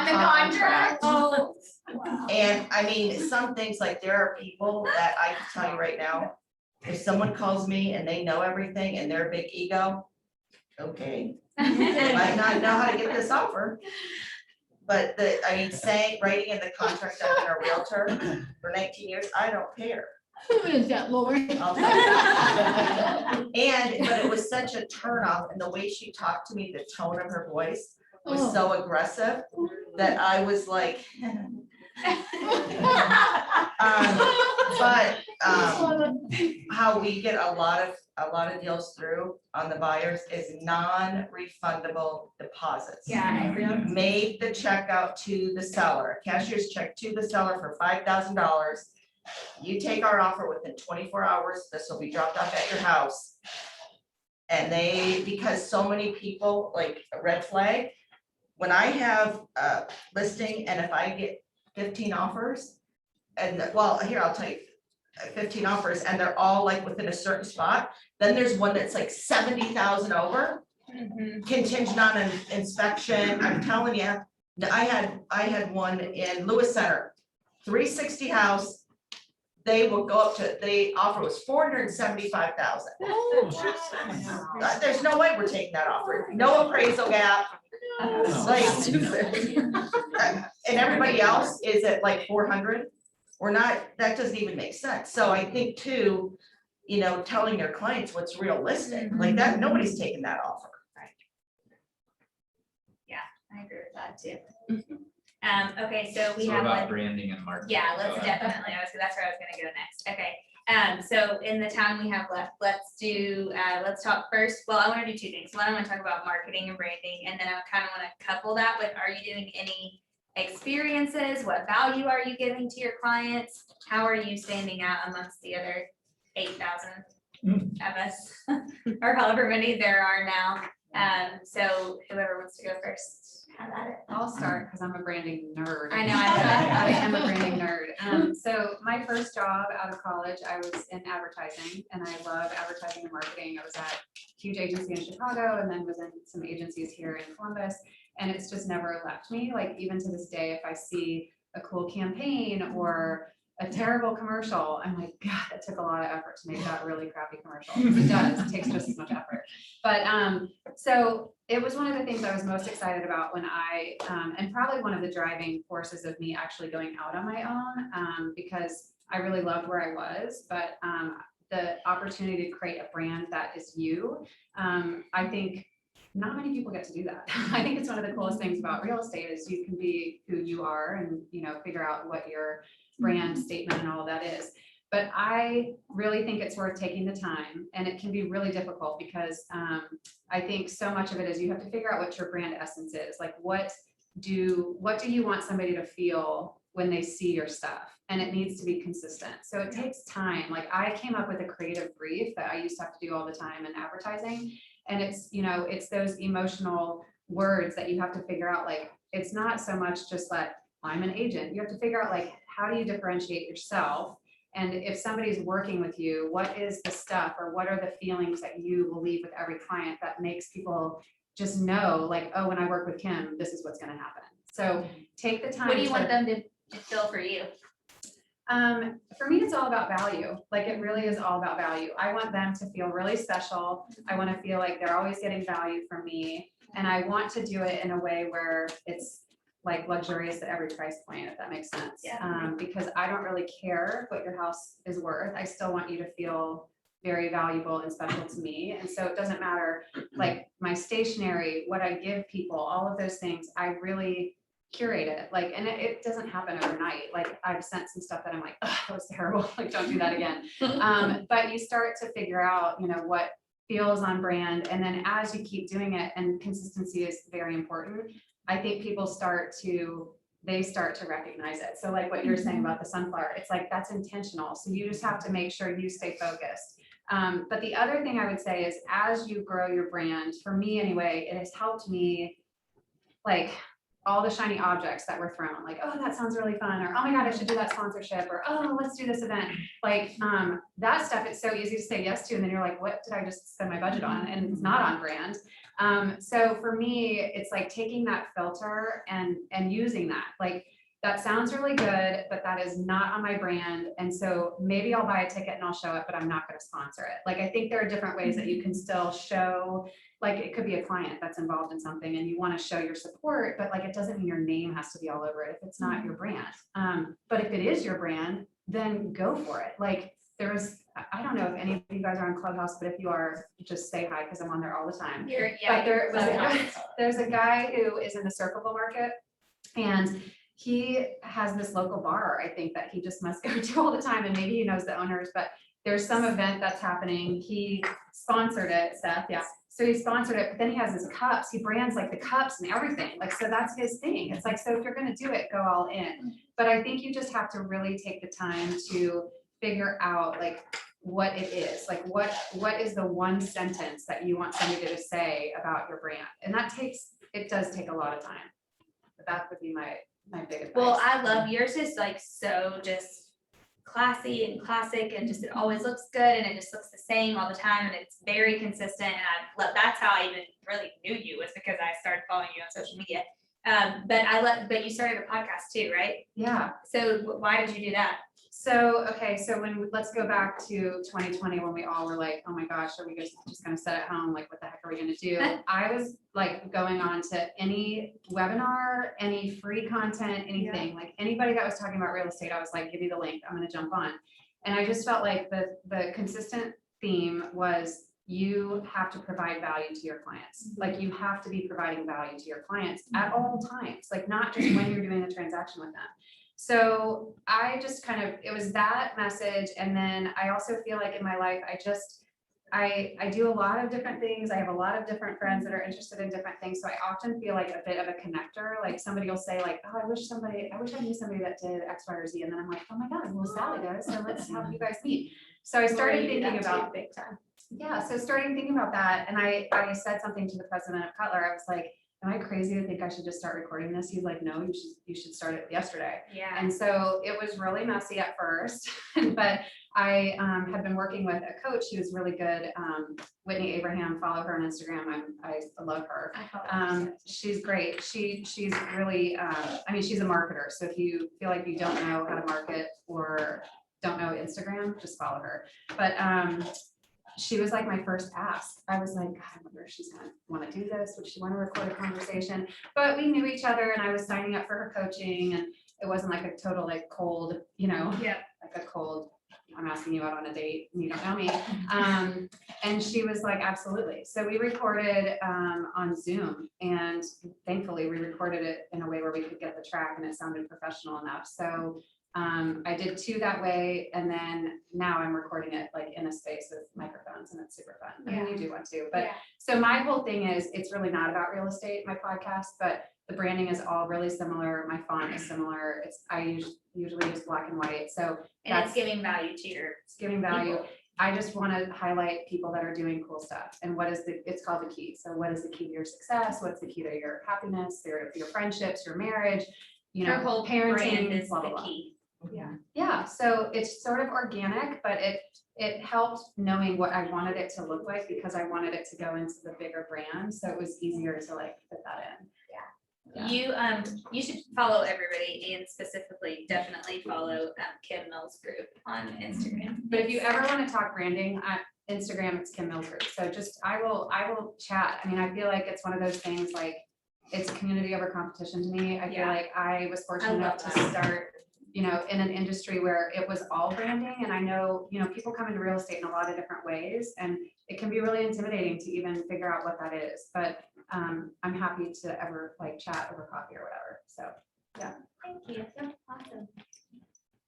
the contract. Oh, wow. And I mean, some things like there are people that I can tell you right now, if someone calls me and they know everything and they're a big ego, okay, might not know how to get this offer. But writing in the contract, I've been a realtor for 19 years, I don't care. Who is that, Lori? I'll tell you. But it was such a turnoff, and the way she talked to me, the tone of her voice was so aggressive that I was like. How we get a lot of deals through on the buyers is non-refundable deposits. Yeah. Made the check out to the seller, cashier's check to the seller for $5,000. You take our offer within 24 hours, this will be dropped off at your house. And because so many people, like a red flag, when I have a listing and if I get 15 offers, and well, here, I'll tell you, 15 offers and they're all like within a certain spot, then there's one that's like 70,000 over, contingent on an inspection. I'm telling you, I had one in Lewis Center, 360 house. they will go up to, the offer was 475,000. There's no way we're taking that offer, no appraisal gap. Like, and everybody else is at like 400. We're not, that doesn't even make sense. So I think too, you know, telling their clients what's realistic, like that, nobody's taking that offer. I agree with that too. Okay, so we So have about like, branding and marketing. yeah, Go let's ahead. definitely, that's where I was gonna go next. Okay. So in the time we have left, let's do, let's talk first. Well, I want to do two things. One, I want to talk about marketing and branding, and then I kind of want to couple that with, are you doing any experiences? What value are you giving to your clients? How are you standing out amongst the other 8,000 of us, or however many there are now? So whoever wants to go first, have at it. I'll start because I'm a branding nerd. I know, I am a branding nerd. So my first job out of college, I was in advertising, and I love advertising and marketing. I was at a huge agency in Chicago and then was in some agencies here in Columbus. And it's just never left me. Like even to this day, if I see a cool campaign or a terrible commercial, I'm like, God, that took a lot of effort to make that really crappy commercial. It does, it takes just as much effort. But so it was one of the things I was most excited about when I, and probably one of the driving forces of me actually going out on my own, because I really loved where I was, but the opportunity to create a brand that is you, I think not many people get to do that. I think it's one of the coolest things about real estate is you can be who you are and, you know, figure out what your brand statement and all of that is. But I really think it's worth taking the time, and it can be really difficult because I think so much of it is you have to figure out what your brand essence is. Like what do you want somebody to feel when they see your stuff? And it needs to be consistent. So it takes time. Like I came up with a creative brief that I used to have to do all the time in advertising. And it's, you know, it's those emotional words that you have to figure out. Like, it's not so much just like, I'm an agent. You have to figure out like, how do you differentiate yourself? And if somebody's working with you, what is the stuff or what are the feelings that you will leave with every client that makes people just know like, oh, when I work with Kim, this is what's going to happen. So take the time. What do you to- want them to feel for you? For me, it's all about value. Like it really is all about value. I want them to feel really special. I want to feel like they're always getting value from me. And I want to do it in a way where it's like luxurious at every price point, if that makes sense. Yeah. Because I don't really care what your house is worth. I still want you to feel very valuable and special to me. And so it doesn't matter like my stationery, what I give people, all of those things, I really curate it. Like, and it doesn't happen overnight. Like I've sent some stuff that I'm like, oh, that was terrible. Like, don't do that again. But you start to figure out, you know, what feels on brand. And then as you keep doing it, and consistency is very important, I think people start to recognize it. So like what you're saying about the sunflower, it's like, that's intentional. So you just have to make sure you stay focused. But the other thing I would say is as you grow your brand, for me anyway, it has helped me like all the shiny objects that were thrown, like, oh, that sounds really fun, or oh my God, I should do that sponsorship, or oh, let's do this event. Like that stuff, it's so easy to say yes to. And then you're like, what did I just spend my budget on? And it's not on brand. So for me, it's like taking that filter and using that. Like that sounds really good, but that is not on my brand. And so maybe I'll buy a ticket and I'll show up, but I'm not going to sponsor it. Like, I think there are different ways that you can still show, like it could be a client that's involved in something and you want to show your support, but like, it doesn't mean your name has to be all over it if it's not your brand. But if it is your brand, then go for it. Like I don't know if any of you guys are on Clubhouse, but if you are, just say hi because I'm on there all the time. But there's a guy who is in the Circleville market, and he has this local bar, I think, that he just must go to all the time, and maybe he knows the owners, but there's some event that's happening. He sponsored it, Seth, yeah. So he sponsored it, but then he has his cups. He brands like the cups and everything. Like, so that's his thing. It's like, so if you're gonna do it, go all in. But I think you just have to really take the time to figure out like what it is, like what is the one sentence that you want somebody to say about your brand, and it does take a lot of time. But that would be my big advice. Well, I love yours is like so just classy and classic, and just it always looks good, and it just looks the same all the time, and it's very consistent. And I love, that's how I even really knew you, was because I started following you on social media. But you started a podcast too, right? Yeah. So why did you do that? So, okay, so let's go back to 2020 when we all were like, oh my gosh, are we just gonna sit at home? Like, what the heck are we gonna do? I was like going on to any webinar, any free content, anything, like anybody that was talking about real estate, I was like, give me the link, I'm gonna jump on. And I just felt like the consistent theme was you have to provide value to your clients. Like you have to be providing value to your clients at all times, like not just when you're doing a transaction with them. So I just kind of, it was that message. And then I also feel like in my life, I do a lot of different things. I have a lot of different friends that are interested in different things. So I often feel like a bit of a connector. Like somebody will say like, oh, I wish I knew somebody that did X, Y, or Z. And then I'm like, oh my God, well, Sally does. So let's have you guys meet. So I started thinking about big time. yeah, so starting thinking about that, and I said something to the president of Cutler. I was like, am I crazy to think I should just start recording this? He's like, no, you should start it yesterday. Yeah. And so it was really messy at first, but I had been working with a coach who was really good, Whitney Abraham. Follow her on Instagram. I love her. She's great. She's really, I mean, she's a marketer. So if you feel like you don't know how to market or don't know Instagram, just follow her. But she was like my first ask. I was like, God, I wonder if she's gonna want to do this. Would she want to record a conversation? But we knew each other and I was signing up for her coaching and it wasn't like a total like cold, Yeah. like a cold, I'm asking you out on a date and you don't know me. And she was like, absolutely. So we recorded on Zoom and thankfully we recorded it in a way where we could get the track and it sounded professional enough. So I did 2 that way, and then now I'm recording it like in a space with microphones, and it's super fun. I mean, you do one too, but Yeah. so my whole thing is it's really not about real estate, my podcast, but the branding is all really similar. My font is similar. I usually use black and white, so And that's it's giving value to your it's giving value. people. I just want to highlight people that are doing cool stuff, and what is it's called the key. So what is the key to your success? What's the key to your happiness, your friendships, your marriage? Her whole brand parenting, is blah, blah, the blah. key. Yeah, so it's sort of organic, but it helped knowing what I wanted it to look like because I wanted it to go into the bigger brand. So it was easier to like put that in. Yeah. You should follow everybody and specifically definitely follow Kim Mills group on Instagram. But if you ever want to talk branding, Instagram, it's Kim Mills Group. So just, I will chat. I mean, I feel like it's one of those things like, it's a community over competition to me. I feel Yeah. like I was fortunate I enough love to that. start, in an industry where it was all branding. And I know, people come into real estate in a lot of different ways and it can be really intimidating to even figure out what that is. But I'm happy to ever like chat over coffee or whatever. So, Thank you. That's awesome.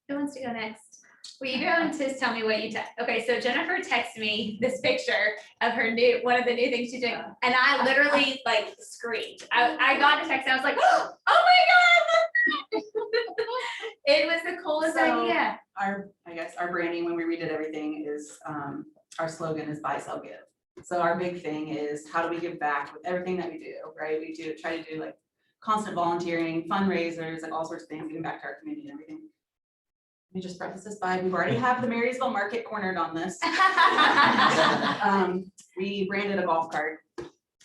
Who wants to go next? Will you go and just tell me what you okay, so Jennifer texted me this picture of her one of the new things she's doing, and I literally like screamed. I got a text, and I was like, oh my God, it was the coolest So- idea. Our branding, when we redid everything, is our slogan is buy, sell, give. So our big thing is how do we give back with everything that we do, right? We try to do like constant volunteering, fundraisers, like all sorts of things, giving back to our community and everything. Let me just preface this by, we've already have the Marysville Market cornered on this. We branded a golf cart.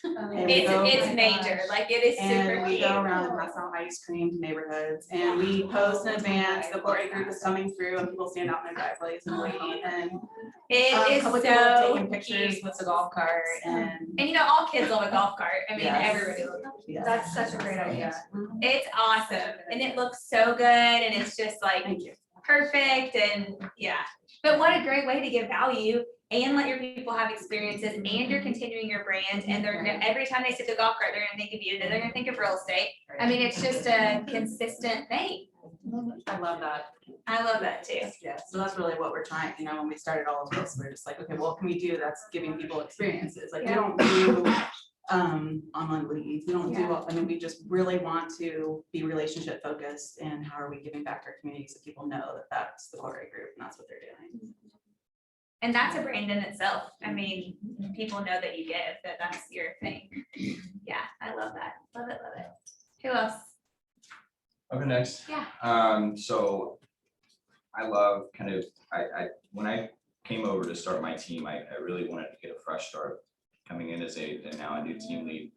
And we go- It's major, like it is super And we cute. go around and pass out ice cream to neighborhoods, and we post in advance, the Glory Group is coming through, and people stand out in their driveways and wait, and It is public people so taking pictures cute. with the golf cart, and And all kids love a golf cart. I mean, Yes. everybody loves it. yeah. that's such a great idea. It's awesome and it looks so good and it's just like Thank you. perfect and yeah. But what a great way to give value and let your people have experiences and you're continuing your brand and every time they sit the golf cart, they're gonna think of you, then they're gonna think of real estate. I mean, it's just a consistent thing. I love that. I love that too. Yeah, so that's really what we're trying, when we started all of this, we're just like, okay, what can we do that's giving people experiences? Like, we don't do online leads, we don't do, we just really want to be relationship focused, and how are we giving back to our community so people know that that's the Glory Group and that's what they're doing. And that's a brand in itself. I mean, people know that you give, that that's your thing. Yeah, I love that. Love it, love it. Who else? I'll go next. Yeah. So I love I when I came over to start my team, I really wanted to get a fresh start coming in as now a new team lead.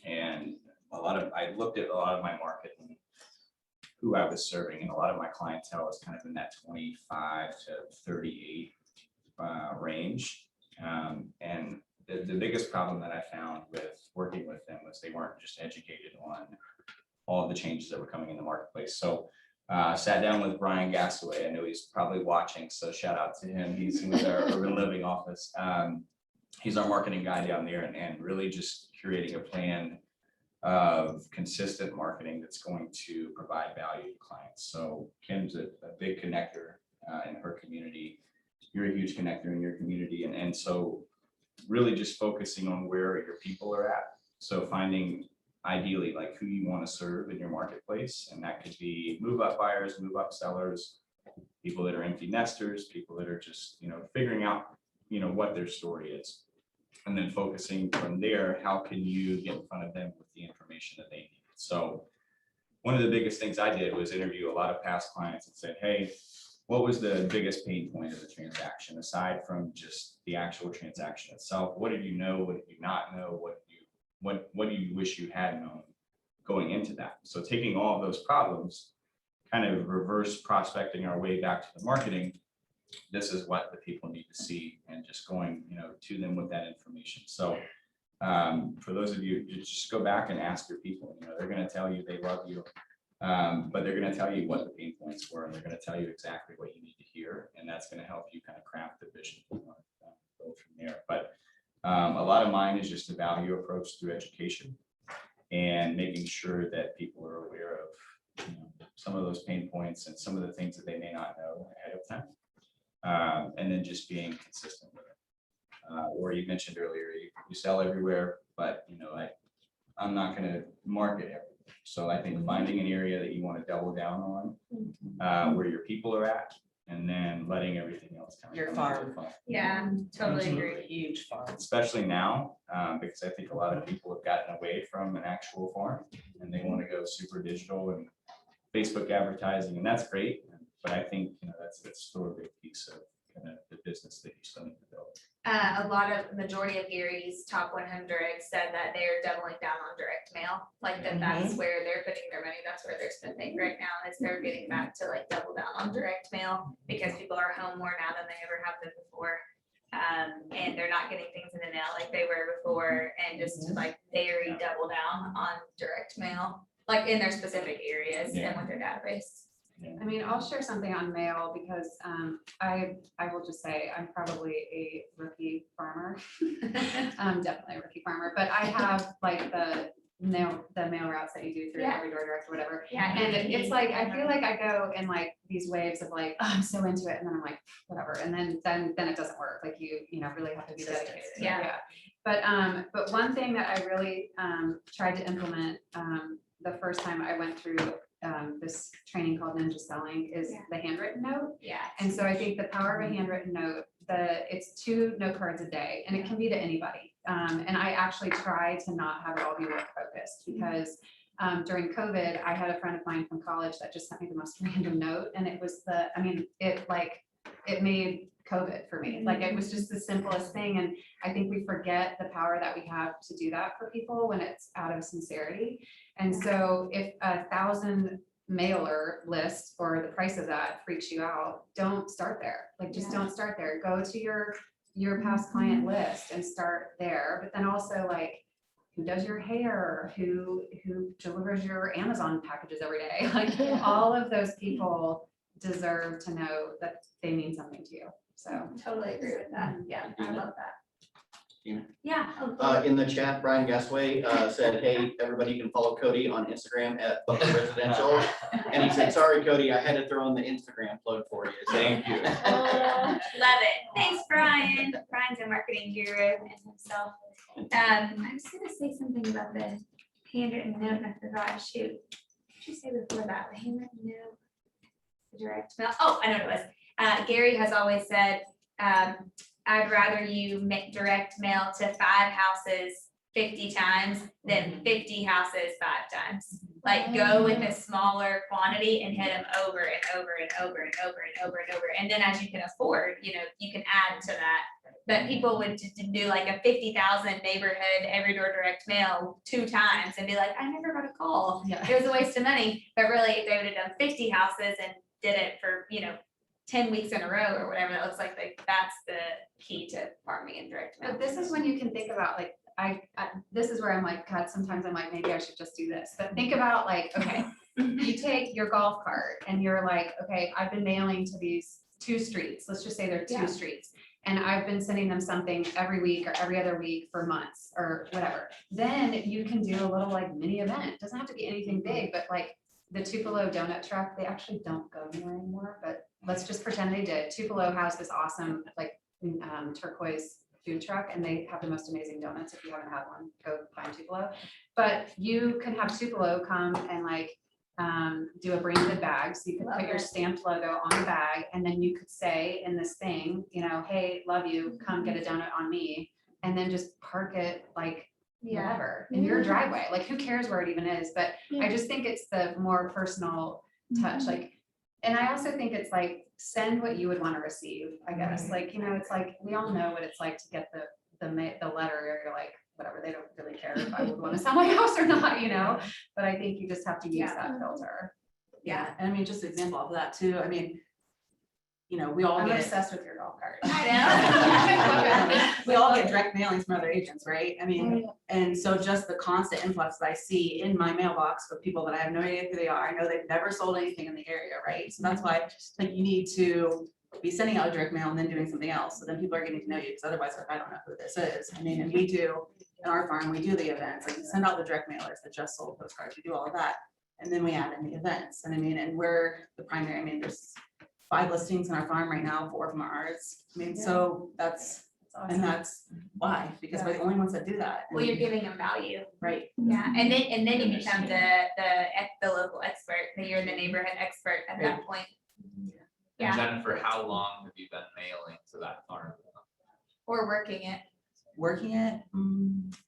And I looked at a lot of my market and who I was serving, and a lot of my clientele is kind of in that 25 to 38 range. And the biggest problem that I found with working with them was they weren't just educated on all of the changes that were coming in the marketplace. So sat down with Brian Gasaway. I know he's probably watching, so shout out to him. He's with our urban living office. He's our marketing guy down there, and really just curating a plan of consistent marketing that's going to provide value to clients. So Kim's a big connector in her community. You're a huge connector in your community. And so really just focusing on where your people are at. So finding ideally like who you want to serve in your marketplace. And that could be move up buyers, move up sellers, people that are empty nesters, people that are just, figuring out, what their story is. And then focusing from there, how can you get in front of them with the information that they need? So one of the biggest things I did was interview a lot of past clients and said, hey, what was the biggest pain point of the transaction aside from just the actual transaction itself? What did you know? What did you not know? What do you wish you had known going into that? So taking all of those problems, kind of reverse prospecting our way back to the marketing. This is what the people need to see, and just going, to them with that information. So for those of you, just go back and ask your people. They're going to tell you they love you, but they're going to tell you what the pain points were, and they're going to tell you exactly what you need to hear, and that's going to help you kind of craft the vision. Go from there. But a lot of mine is just a value approach through education and making sure that people are aware of some of those pain points and some of the things that they may not know ahead of time. And then just being consistent with it. Or you mentioned earlier, you sell everywhere, but I'm not going to market everywhere. So I think finding an area that you want to double down on, where your people are at, and then letting everything else kind of Your come into farm. the fun. Yeah, totally agree. Huge farm. Especially now, because I think a lot of people have gotten away from an actual farm and they want to go super digital and Facebook advertising, and that's great. But I think, that's still a big piece of kind of the business that you still need to build. Majority of Gary's top 100 said that they're doubling down on direct mail, like that's where they're putting their money, that's where they're spending right now, is they're getting back to like double down on direct mail because people are home more now than they ever have been before. And they're not getting things in the mail like they were before, and just like very double down on direct mail, like in their specific areas and with their database. I mean, I'll share something on mail because I will just say I'm probably a rookie farmer. Definitely a rookie farmer, but I have like the mail routes that you do through every door direct or whatever. Yeah. And it's like, I feel like I go in like these waves of like, oh, I'm so into it. And then I'm like, whatever. And then it doesn't work. Like you really have to be dedicated. Yeah. But one thing that I really tried to implement the first time I went through this training called Ninja Selling is the handwritten note. Yeah. And so I think the power of a handwritten note, it's 2 note cards a day, and it can be to anybody. And I actually try to not have it all be work focused because during COVID, I had a friend of mine from college that just sent me the most random note, and it was it made COVID for me. Like it was just the simplest thing. And I think we forget the power that we have to do that for people when it's out of sincerity. And so if 1,000 mailer list or the price of that freaks you out, don't start there. Like just don't start there. Go to your past client list and start there. But then also like who does your hair, who delivers your Amazon packages every day. Like all of those people deserve to know that they mean something to you. So Totally agree with that. Yeah, I love that. Tina? Yeah. In the chat, Brian Gasway said, hey, everybody can follow Cody on Instagram at Butler Residential. And he said, sorry, Cody, I had to throw in the Instagram plug for you. So. Thank you. Love it. Thanks, Brian. Brian's a marketing guru in himself. I was gonna say something about the handwritten note and I forgot. Shoot. What did you say before that? The handwritten note, the direct mail. Oh, I know what it was. Gary has always said, I'd rather you make direct mail to 5 houses 50 times than 50 houses 5 times. Like go with a smaller quantity and hit them over and over and over and over and over and over. And then as you can afford, you know, you can add to that. But people would just do like a 50,000 neighborhood every door direct mail 2 times and be like, I never got a call. Yeah. It was a waste of money. But really, if they would have done 50 houses and did it for, you know, 10 weeks in a row or whatever that looks like that's the key to farming and direct mail. But this is when you can think about like, this is where I'm like, God, sometimes I'm like, maybe I should just do this. But think about like, okay, you take your golf cart and you're like, okay, I've been mailing to these 2 streets. Let's just say they're 2 Yeah. streets. And I've been sending them something every week or every other week for months or whatever. Then you can do a little like mini event. It doesn't have to be anything big, but like the Tupelo donut truck, they actually don't go anywhere anymore, but let's just pretend they did. Tupelo has this awesome like turquoise food truck and they have the most amazing donuts. If you haven't had one, go find Tupelo. But you can have Tupelo come and like do a branded bag. So you could Love put your it. stamped logo on the bag and then you could say in this thing, you know, hey, love you, come get a donut on me. And then just park it like whatever in your driveway. Like who cares where it even is? But I just think it's the more personal touch. Like, and I also think it's like send what you would want to receive, I guess. Like, you know, it's like we all know what it's like to get the letter or you're like, whatever, they don't really care if I would want to sell my house or not, you know, but I think you just have to use Yeah. that filter. Yeah, and I mean, just an example of that too, I mean, you know, we all I'm get, obsessed with your golf cart. I we all get direct mailings from other agents, right? I mean, and so just the constant influx that I see in my mailbox with people that I have no idea who they are, I know they've never sold anything in the area, right? So that's why, like, you need to be sending out direct mail and then doing something else, so then people are getting to know you, because otherwise, like, I don't know who this is. I mean, and we do, in our farm, we do the events, like, we send out the direct mailers that just sold postcards, we do all of that. And then we add in the events, and I mean, and we're the primary, I mean, there's 5 listings in our farm right now, 4 of them are ours. I mean, so that's, and that's why, because we're the only ones that do that. Well, you're giving them value. Right, Yeah, and then you become the local expert, then you're the neighborhood expert at that point. Yeah. And Jennifer, how long have you been mailing to that farm? Or working it. working it,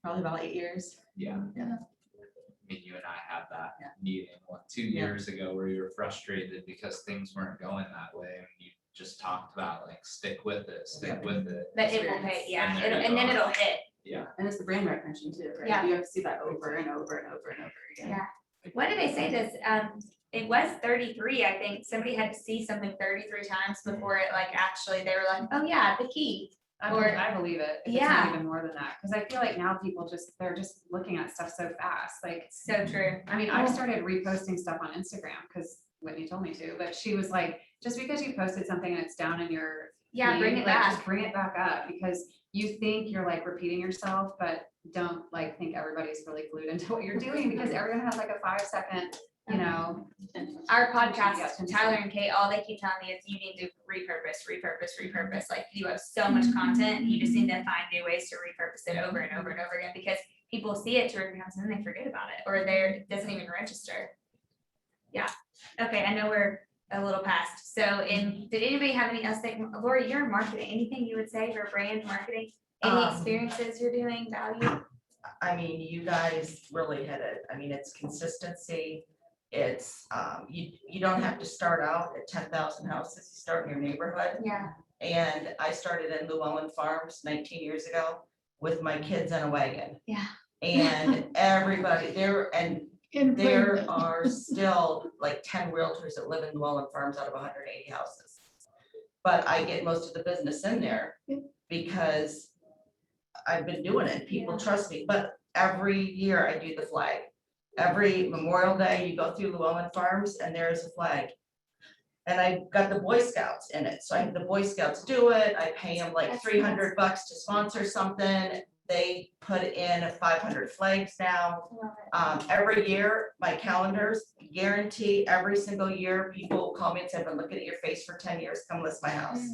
probably about 8 years. Yeah. Yeah. I mean, you and I had that Yeah. meeting, 2 years ago, where you were frustrated because things weren't going that way, and you just talked about like, stick with it, stick with it. But it will pay, yeah, And there you and then go. it'll hit. Yeah. And it's the brand recognition too, right? Yeah. You have to see that over and over and over and over again. Yeah. What did they say this, it was 33, I think, somebody had to see something 33 times before it like actually, they were like, oh yeah, the key. I believe it. If it's Yeah. not even more than that, because I feel like now people they're just looking at stuff so fast, like. So true. I mean, I've started reposting stuff on Instagram because Whitney told me to, but she was like, just because you posted something and it's down in your. Yeah, feed, bring it like, back. Just bring it back up because you think you're like repeating yourself, but don't like think everybody's really glued into what you're doing because everyone has like a 5-second, you know. Our podcast, Yeah. Tyler and Kate, all they keep telling me is you need to repurpose. Like you have so much content, you just need to find new ways to repurpose it over and over and over again because people see it 2 or 3 times and then they forget about it or it doesn't even register. Yeah. Okay, I know we're a little past. So did anybody have any else? Lori, you're in marketing. Anything you would say for brand marketing? Any experiences you're doing, value? I mean, you guys really hit it. I mean, it's consistency. It's, you don't have to start out at 10,000 houses, you start in your neighborhood. Yeah. And I started in Llewellyn Farms 19 years ago with my kids in a wagon. Yeah. And everybody there, and there are still like 10 realtors that live in Llewellyn Farms out of 180 houses. But I get most of the business in there because I've been doing it. People trust me, but every year I do the flag. Every Memorial Day, you go through Llewellyn Farms and there's a flag. And I've got the Boy Scouts in it. So I have the Boy Scouts do it. I pay them like $300 to sponsor something. They put in 500 flags now. Every year, my calendars guarantee every single year, people call me and say, I've been looking at your face for 10 years, come list my house.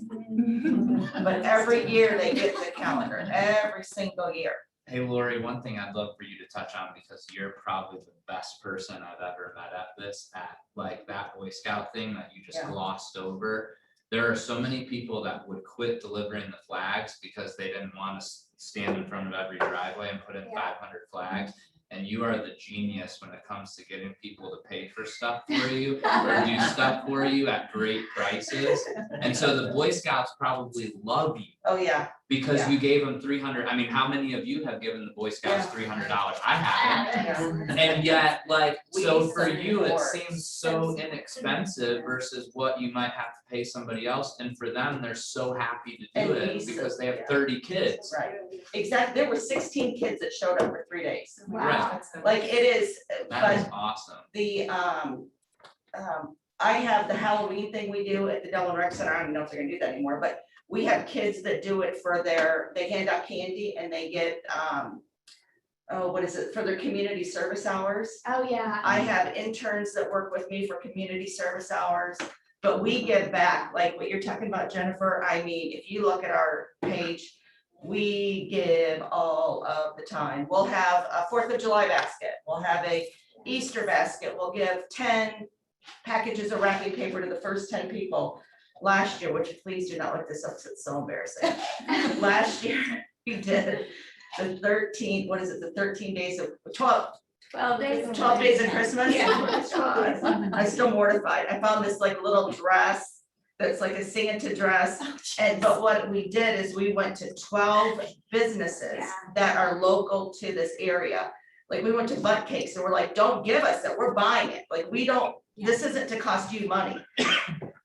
But every year they get the calendar, every single year. Hey Lori, one thing I'd love for you to touch on, because you're probably the best person I've ever met at this, at like that Boy Scout thing that you just Yeah. glossed over. there are so many people that would quit delivering the flags because they didn't want to stand in front of every driveway and put in Yeah. 500 flags. And you are the genius when it comes to getting people to pay for stuff for you or do stuff for you at great prices. And so the Boy Scouts probably love you Oh, yeah. because Yeah. you gave them 300. I mean, how many of you have given the Boy Scouts $300? I haven't. And yet, like, We so for send you, it reports. seems so inexpensive versus what you might have to pay somebody else. And for them, they're so happy to And do we it said- because they have yeah. 30 kids. Right, exactly. There were 16 kids that showed up for 3 days. Right. Like it is, That is but awesome. the, I have the Halloween thing we do at the Delaware Rec Center. I don't even know if they're gonna do that anymore, but we have kids that do it for they hand out candy and they get, what is it, for their community service hours. Oh, yeah. I have interns that work with me for community service hours, but we give back, like what you're talking about, Jennifer. I mean, if you look at our page, we give all of the time. We'll have a 4th of July basket. We'll have a Easter basket. We'll give 10 packages of wrapping paper to the first 10 people. Last year, which please do not look this up, 'cause it's so embarrassing. Last year, we did the 13, what is it, the 13 days of 12 days of Christmas. I'm still mortified. I found this like little dress that's like a Santa dress. But what we did is we went to 12 businesses Yeah. that are local to this area. Like we went to Butt Cakes and we're like, don't give us that, we're buying it. Like we don't, this isn't to cost you money.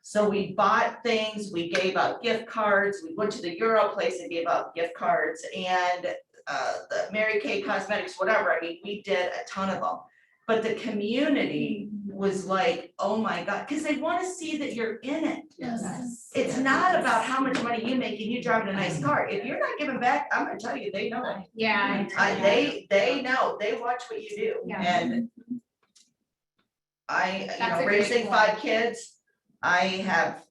So we bought things, we gave out gift cards, we went to the Euro place and gave out gift cards and the Mary Kay Cosmetics, whatever. I mean, we did a ton of them. But the community was like, oh my God, because they want to see that you're in it. Yes. It's not about how much money you make and you driving a nice car. If you're not giving back, I'm gonna tell you, they know it. Yeah. They know, they watch what you do. Yeah. And That's you know, a great raising point. 5 kids, I have,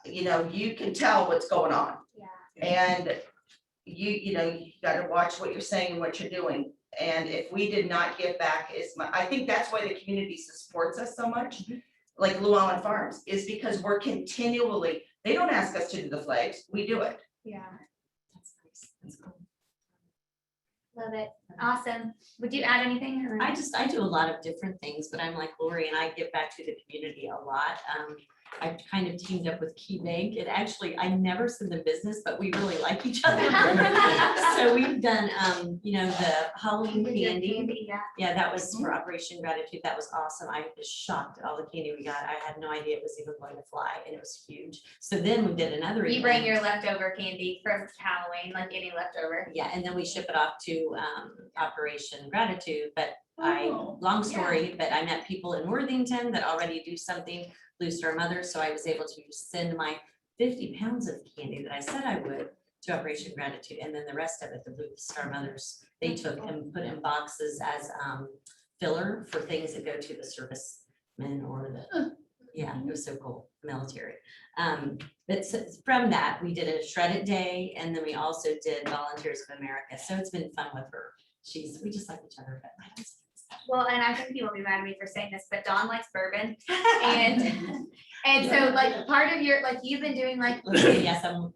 you know, you can tell what's going on. Yeah. And you know, you gotta watch what you're saying and what you're doing. And if we did not give back I think that's why the community supports us so much. Like Llewellyn Farms, is because we're continually, they don't ask us to do the flags, we do it. Yeah. That's nice. That's cool. Love it. Awesome. Would you add anything? or- I do a lot of different things, but I'm like Lori and I give back to the community a lot. I've kind of teamed up with Key Bank. It actually, I never send them business, but we really like each other. So we've done, you know, the Halloween We did candy. Yeah. Yeah, that was for Operation Gratitude. That was awesome. I was shocked at all the candy we got. I had no idea it was even going to fly and it was huge. So then we did another. You bring event. your leftover candy from Halloween, like any leftover. Yeah, and then we ship it off to Operation Gratitude, but Oh, long story, but I met people in Worthington that already do something, Blue Star Mothers, so I was able to send my 50 pounds of candy that I said I would to Operation Gratitude, and then the rest of it, the Blue Star Mothers, they took and put in boxes as filler for things that go to the servicemen or the, yeah, it was so cool, military. But from that, we did a shredded day, and then we also did Volunteers of America, so it's been fun with her. We just like each other, but I don't. Well, and I think people will be mad at me for saying this, but Dawn likes bourbon. And so like part of your, like you've been doing like, Yes, I'm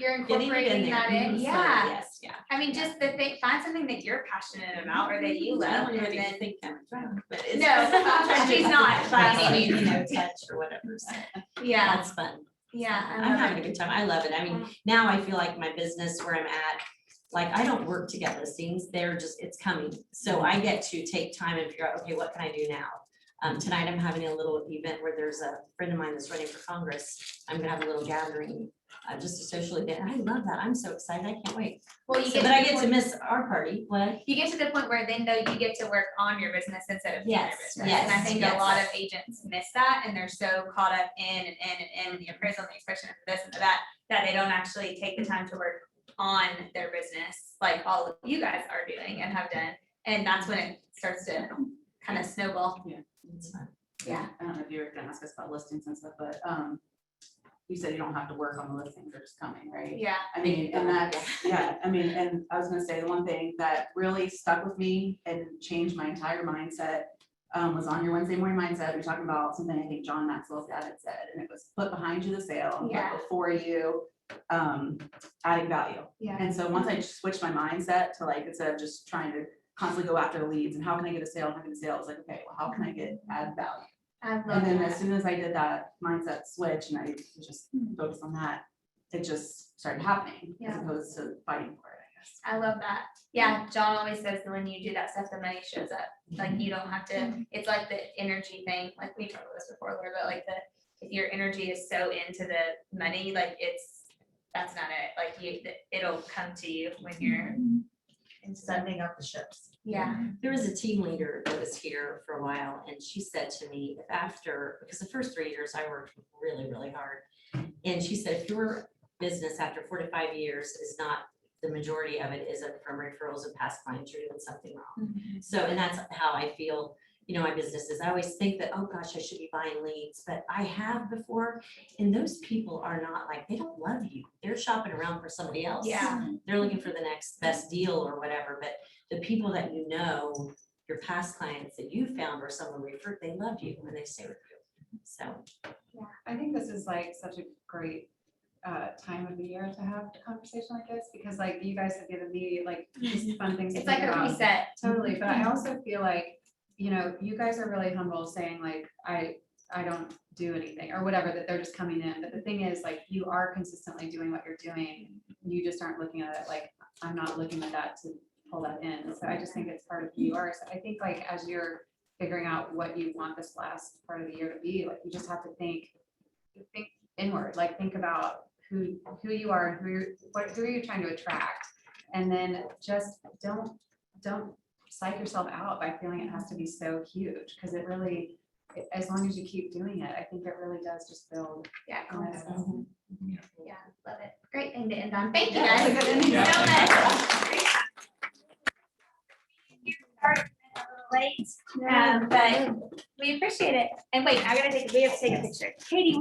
you're getting it in incorporating there. that in. So, Yeah. Yes, yeah. I mean, just the thing, find something that you're passionate about or that you I don't love want and anybody to then. think I'm drunk, but it's. No, she's not by any means. You know, touch or whatever, so Yeah, that's fun. yeah. I I'm love having it. a good time. I love it. I mean, now I feel like my business where I'm at, like, I don't work to get listings. They're just, it's coming. So I get to take time and figure out, okay, what can I do now? Tonight I'm having a little event where there's a friend of mine that's running for Congress. I'm gonna have a little gathering, just a social event. And I love that. I'm so excited. I can't wait. Well, you So, get but to I the get to point- miss our party. What? You get to the point where then though you get to work on your business instead of in your Yes, business. And I yes, think yes. a lot of agents miss that and they're so caught up in and the appraisal and the inspection and this and that, that they don't actually take the time to work on their business like all of you guys are doing and have done. And that's when it starts to kind of snowball. It's fun. Yeah. I don't know if you were gonna ask us about listings and stuff, but you said you don't have to work on the listings, they're just coming, right? Yeah. I mean, and that's, yeah, I mean, and I was gonna say the one thing that really stuck with me and changed my entire mindset was on your Wednesday morning mindset. We were talking about something I think John Maxwell's dad had said, and it was put behind you the sale, and Yeah. put before you, adding value. Yeah. And so once I switched my mindset to like, instead of just trying to constantly go after the leads and how can I get a sale, how can I get a sale, I was like, okay, well, how can I add value? I love And then as that. soon as I did that mindset switch and I just focused on that, it just started happening as Yeah. opposed to fighting for it, I guess. I love that. Yeah, John always says that when you do that stuff, the money shows up. Like you don't have to, it's like the energy thing, like we talked about this before, Laura, but like if your energy is so into the money, like that's not it. Like it'll come to you when you're. Sending up the ships. Yeah. There was a team leader that was here for a while, and she said to me, if after, because the first 3 years I worked really, really hard. And she said, if your business after 4 to 5 years is not, the majority of it isn't from referrals and past clients, you're doing something wrong. So, and that's how I feel, you know, my business is. I always think that, oh gosh, I should be buying leads, but I have before. And those people are not like, they don't love you. They're shopping around for somebody else. Yeah. They're looking for the next best deal or whatever, but the people that you know, your past clients that you found or someone referred, they love you and they stay with you. So, I think this is like such a great time of the year to have a conversation like this, because like you guys have given me like just fun things to It's like think a about. reset. Totally, but I also feel like, you know, you guys are really humble saying like, I don't do anything or whatever, that they're just coming in. But the thing is, like, you are consistently doing what you're doing. You just aren't looking at it like, I'm not looking at that to pull that in. So I just think it's part of who you are. So I think like, as you're figuring out what you want this last part of the year to be, like, you just have to think inward, like think about who you are and who are you trying to attract? And then just don't psych yourself out by feeling it has to be so huge, because it really, as long as you keep doing it, I think it really does just build. Yeah. on itself. Yeah, love it. Great thing to end on. Thank you Yeah, guys it's a good ending. so much. Great. Sorry, a little late, but we appreciate it. And wait, we have to take a picture. Katie.